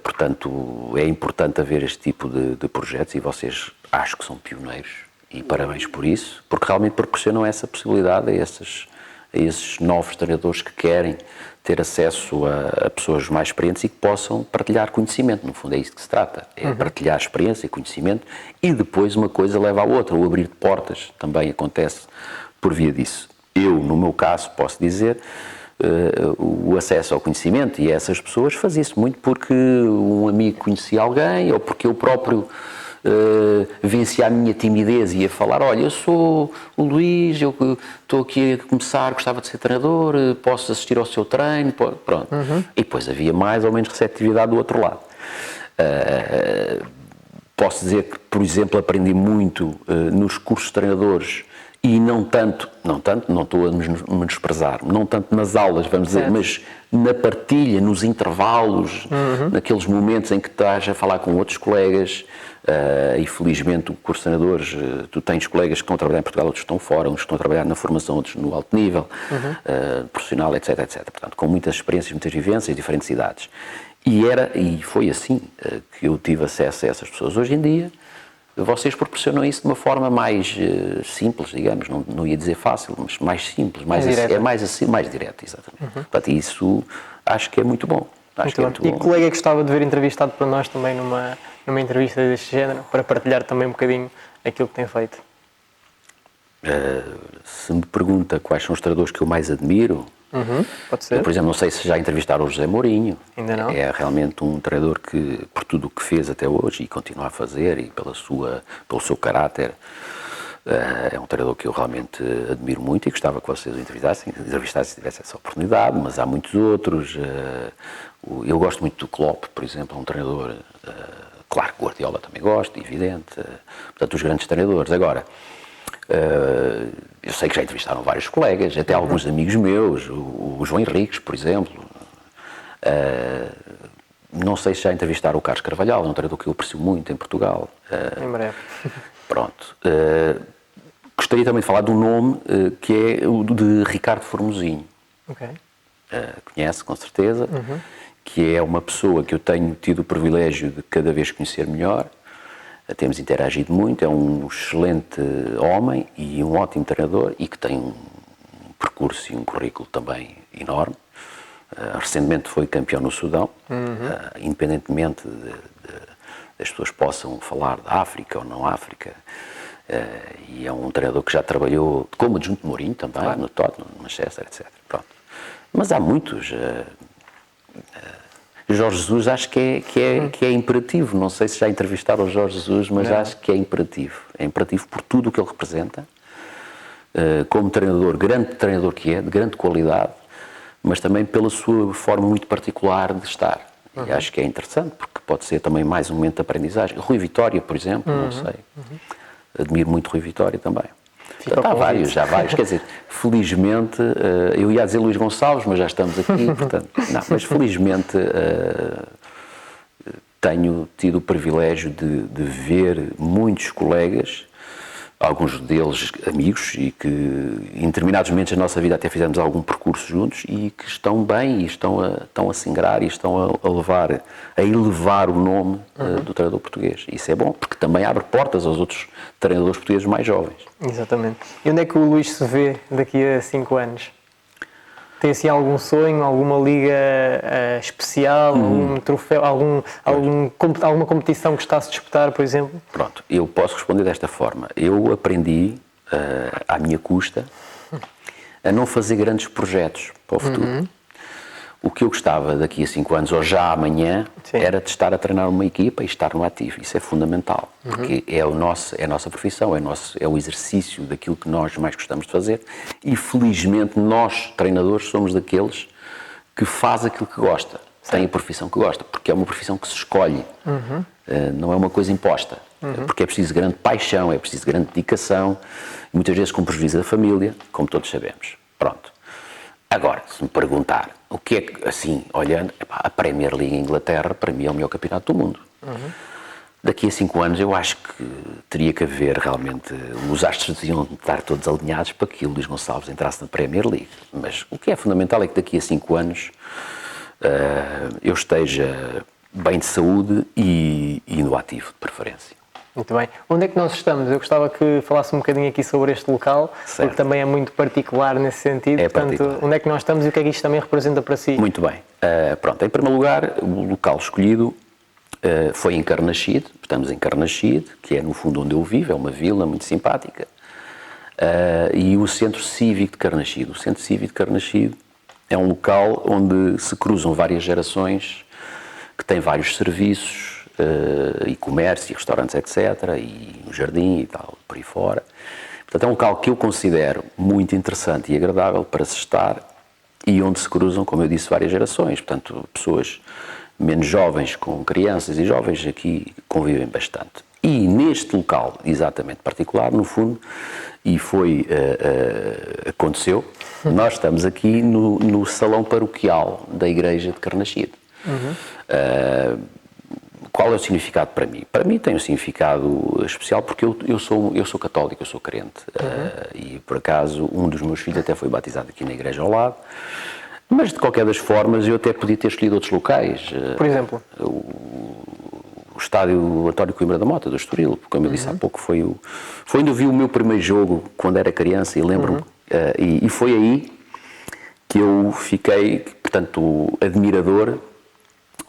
portanto, é importante haver este tipo de projetos, e vocês acho que são pioneiros, e parabéns por isso, porque realmente proporcionam essa possibilidade a esses novos treinadores que querem ter acesso a pessoas mais experientes e que possam partilhar conhecimento. No fundo é isso que se trata, é partilhar experiência e conhecimento, e depois uma coisa leva à outra, o abrir de portas também acontece por via disso. Eu, no meu caso, posso dizer, o acesso ao conhecimento e a essas pessoas fazia-se muito porque um amigo conhecia alguém, ou porque eu próprio vencia a minha timidez e ia falar, olha, eu sou o Luís, eu estou aqui a começar, gostava de ser treinador, posso assistir ao seu treino, pronto. E depois havia mais ou menos receptividade do outro lado. Posso dizer que, por exemplo, aprendi muito nos cursos de treinadores, e não tanto, não estou a menosprezar, não tanto nas aulas, vamos dizer, mas na partilha, nos intervalos, naqueles momentos em que estás a falar com outros colegas, e felizmente o curso de treinadores, tu tens colegas que estão a trabalhar em Portugal, outros estão fora, uns estão a trabalhar na formação, outros no alto nível, profissional, etc, etc. Portanto, com muitas experiências, muitas vivências, diferentes idades. E foi assim que eu tive acesso a essas pessoas. Hoje em dia, vocês proporcionam isso de uma forma mais simples, digamos, não ia dizer fácil, mas mais simples, mais direta, exatamente. Portanto, isso acho que é muito bom. E colega que gostava de ver entrevistado para nós também numa entrevista deste género, para partilhar também um bocadinho aquilo que tem feito? Se me pergunta quais são os treinadores que eu mais admiro, pode ser. Eu, por exemplo, não sei se já entrevistaram o José Mourinho. Ainda não. É realmente um treinador que, por tudo o que fez até hoje e continua a fazer, e pelo seu caráter, é um treinador que eu realmente admiro muito e gostava que vocês o entrevistassem se tivesse essa oportunidade, mas há muitos outros. Eu gosto muito do Klopp, por exemplo, é um treinador, claro que Guardiola também gosto, evidente, portanto, os grandes treinadores. Agora, Eu sei que já entrevistaram vários colegas, até alguns amigos meus, o João Henriques, por exemplo. Não sei se já entrevistaram o Carlos Carvalhal, é um treinador que eu aprecio muito em Portugal. Em breve. Pronto. Gostaria também de falar de um nome que é o de Ricardo Formosinho. Ok. Conhece, com certeza, que é uma pessoa que eu tenho tido o privilégio de cada vez conhecer melhor. Temos interagido muito, é um excelente homem e um ótimo treinador e que tem um percurso e um currículo também enorme. Recentemente foi campeão no Sudão, independentemente das pessoas possam falar da África ou não África. E é um treinador que já trabalhou como adjunto de Mourinho também, claro, no Tottenham, no Manchester, etc. Pronto. Mas há muitos. Jorge Jesus acho que é imperativo. Não sei se já entrevistaram o Jorge Jesus, mas não. Acho que é imperativo. É imperativo por tudo o que ele representa. Como treinador, grande treinador que é, de grande qualidade, mas também pela sua forma muito particular de estar. E acho que é interessante, porque pode ser também mais um momento de aprendizagem. Rui Vitória, por exemplo, não sei. Admiro muito Rui Vitória também. Portanto, há vários. Quer dizer, felizmente, eu ia dizer Luís Gonçalves, mas já estamos aqui, portanto, não, mas felizmente tenho tido o privilégio de ver muitos colegas, alguns deles amigos, e que em determinados momentos da nossa vida até fizemos algum percurso juntos e que estão bem e estão a singrar e estão a elevar o nome do treinador português. Isso é bom, porque também abre portas aos outros treinadores portugueses mais jovens. Exatamente. E onde é que o Luís se vê daqui a 5 anos? Tem assim algum sonho, alguma liga especial, algum troféu, alguma competição que está-se a disputar, por exemplo? Pronto, eu posso responder desta forma. Eu aprendi, à minha custa, a não fazer grandes projetos para o futuro. O que eu gostava daqui a 5 anos, ou já amanhã, sim, era de estar a treinar uma equipa e estar no ativo. Isso é fundamental, porque é a nossa profissão, é o exercício daquilo que nós mais gostamos de fazer e, felizmente, nós, treinadores, somos daqueles que faz aquilo que gosta, tem a profissão que gosta, porque é uma profissão que se escolhe, não é uma coisa imposta, porque é preciso grande paixão, é preciso grande dedicação, muitas vezes com prejuízo da família, como todos sabemos. Pronto. Agora, se me perguntar o que é que, assim, olhando, a Premier League em Inglaterra, para mim é o melhor campeonato do mundo. Daqui a 5 anos eu acho que teria que haver realmente, os astros deviam estar todos alinhados para que o Luís Gonçalves entrasse na Premier League. Mas o que é fundamental é que daqui a 5 anos eu esteja bem de saúde e no ativo, de preferência. Muito bem. Onde é que nós estamos? Eu gostava que falasse um bocadinho aqui sobre este local, certo, porque também é muito particular nesse sentido. Portanto, particular. Onde é que nós estamos e o que é que isto também representa para si? Muito bem. Pronto, em primeiro lugar, o local escolhido foi em Carnaxide. Estamos em Carnaxide, que é no fundo onde eu vivo, é uma vila muito simpática. E o Centro Cívico de Carnaxide. O Centro Cívico de Carnaxide é um local onde se cruzam várias gerações, que tem vários serviços, e comércio, e restaurantes, etc., e um jardim e tal, por aí fora. Portanto, é um local que eu considero muito interessante e agradável para se estar e onde se cruzam, como eu disse, várias gerações. Portanto, pessoas menos jovens com crianças e jovens aqui convivem bastante. E neste local, exatamente particular, no fundo, e aconteceu, nós estamos aqui no salão paroquial da Igreja de Carnaxide. Qual é o significado para mim? Para mim tem um significado especial porque eu sou católico, eu sou crente. E por acaso um dos meus filhos até foi batizado aqui na igreja ao lado. Mas de qualquer das formas eu até podia ter escolhido outros locais. Por exemplo? O estádio António Coimbra da Mota, do Estoril, como eu disse há pouco, foi onde eu vi o meu primeiro jogo quando era criança e lembro-me. E foi aí que eu fiquei, portanto, admirador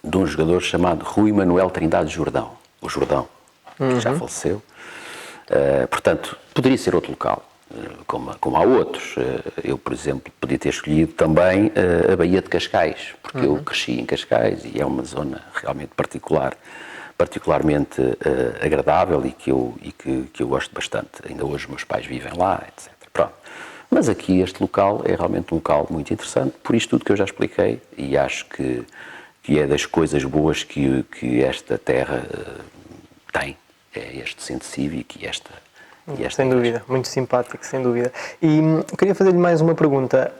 de um jogador chamado Rui Manuel Trindade Jordão, o Jordão, que já faleceu. Portanto, poderia ser outro local, como há outros. Eu, por exemplo, podia ter escolhido também a Baía de Cascais, porque eu cresci em Cascais e é uma zona realmente particularmente agradável e que eu gosto bastante. Ainda hoje os meus pais vivem lá, etc. Pronto. Mas aqui este local é realmente um local muito interessante, por isto tudo que eu já expliquei, e acho que é das coisas boas que esta terra tem, é este centro cívico e E esta Sem dúvida, muito simpático, sem dúvida. E queria fazer-lhe mais uma pergunta.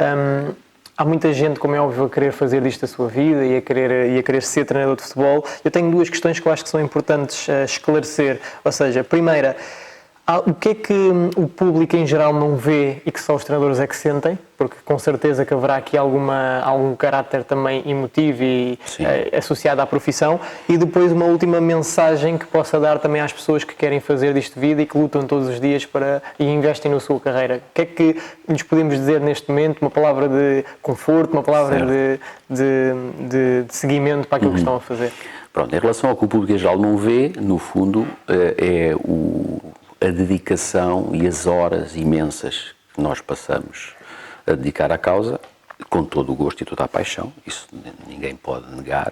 Há muita gente, como é óbvio, a querer fazer disto a sua vida e a querer ser treinador de futebol. Eu tenho duas questões que eu acho que são importantes esclarecer. Ou seja, primeira, o que é que o público em geral não vê e que só os treinadores é que sentem? Porque com certeza que haverá aqui algum caráter também emotivo e associado à profissão. E depois uma última mensagem que possa dar também às pessoas que querem fazer disto vida e que lutam todos os dias e investem na sua carreira. O que é que lhes podemos dizer neste momento? Uma palavra de conforto, uma palavra de seguimento para aquilo que estão a fazer? Pronto, em relação ao que o público em geral não vê, no fundo, a dedicação e as horas imensas que nós passamos a dedicar à causa, com todo o gosto e toda a paixão, isso ninguém pode negar,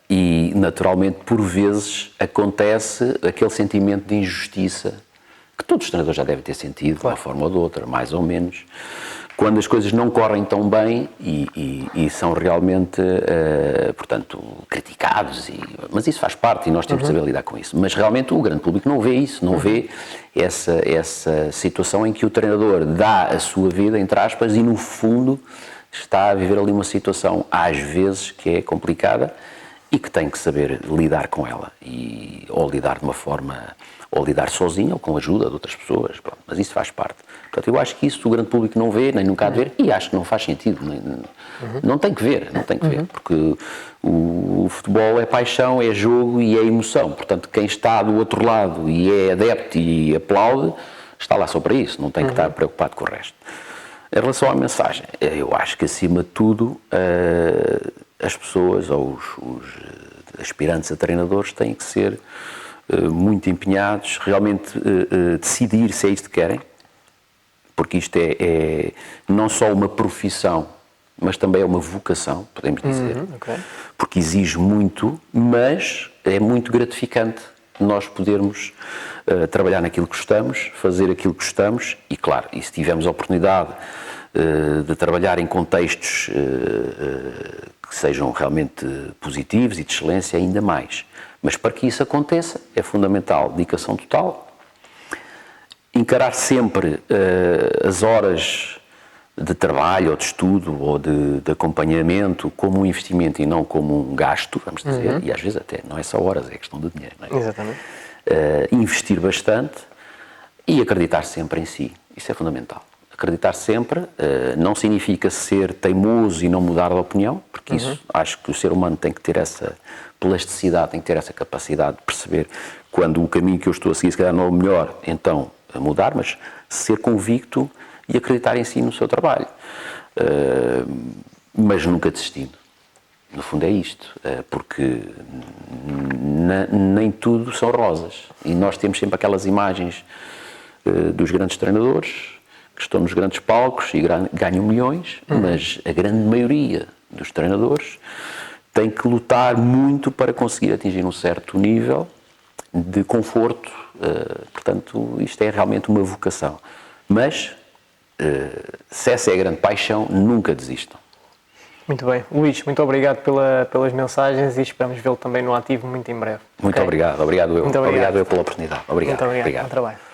e naturalmente por vezes acontece aquele sentimento de injustiça que todos os treinadores já devem ter sentido, de uma forma ou de outra, mais ou menos, quando as coisas não correm tão bem e são realmente, portanto, criticados, mas isso faz parte e nós temos de saber lidar com isso. Mas realmente o grande público não vê isso, não vê essa situação em que o treinador dá a sua vida, entre aspas, e no fundo está a viver ali uma situação, às vezes, que é complicada e que tem que saber lidar com ela, ou lidar de uma forma, ou lidar sozinho, ou com a ajuda de outras pessoas, pronto, mas isso faz parte. Portanto, eu acho que isso o grande público não vê, nem nunca há de ver, e acho que não faz sentido, não tem que ver, porque o futebol é paixão, é jogo e é emoção, portanto, quem está do outro lado e é adepto e aplaude, está lá só para isso, não tem que estar preocupado com o resto. Em relação à mensagem, eu acho que acima de tudo as pessoas ou os aspirantes a treinadores têm que ser muito empenhados, realmente decidir se é isto que querem, porque isto é não só uma profissão, mas também é uma vocação, podemos dizer, porque exige muito, mas é muito gratificante nós podermos trabalhar naquilo que gostamos, fazer aquilo que gostamos e, claro, e se tivermos a oportunidade de trabalhar em contextos que sejam realmente positivos e de excelência, ainda mais. Mas para que isso aconteça é fundamental dedicação total, encarar sempre as horas de trabalho ou de estudo ou de acompanhamento como um investimento e não como um gasto, vamos dizer, e às vezes até não é só horas, é questão de dinheiro. Não é? Exatamente. Investir bastante e acreditar sempre em si, isso é fundamental. Acreditar sempre não significa ser teimoso e não mudar de opinião, porque isso acho que o ser humano tem que ter essa plasticidade, tem que ter essa capacidade de perceber quando o caminho que eu estou a seguir se calhar não é o melhor, então a mudar, mas ser convicto e acreditar em si no seu trabalho, mas nunca desistindo. No fundo é isto, porque nem tudo são rosas e nós temos sempre aquelas imagens dos grandes treinadores que estão nos grandes palcos e ganham milhões, mas a grande maioria dos treinadores tem que lutar muito para conseguir atingir um certo nível de conforto, portanto isto é realmente uma vocação, mas se essa é a grande paixão, nunca desistam. Muito bem. Luís, muito obrigado pelas mensagens e esperamos vê-lo também no ativo muito em breve. Muito obrigado eu. Muito obrigado. Obrigado eu pela oportunidade. Obrigado. Muito obrigado. Bom trabalho.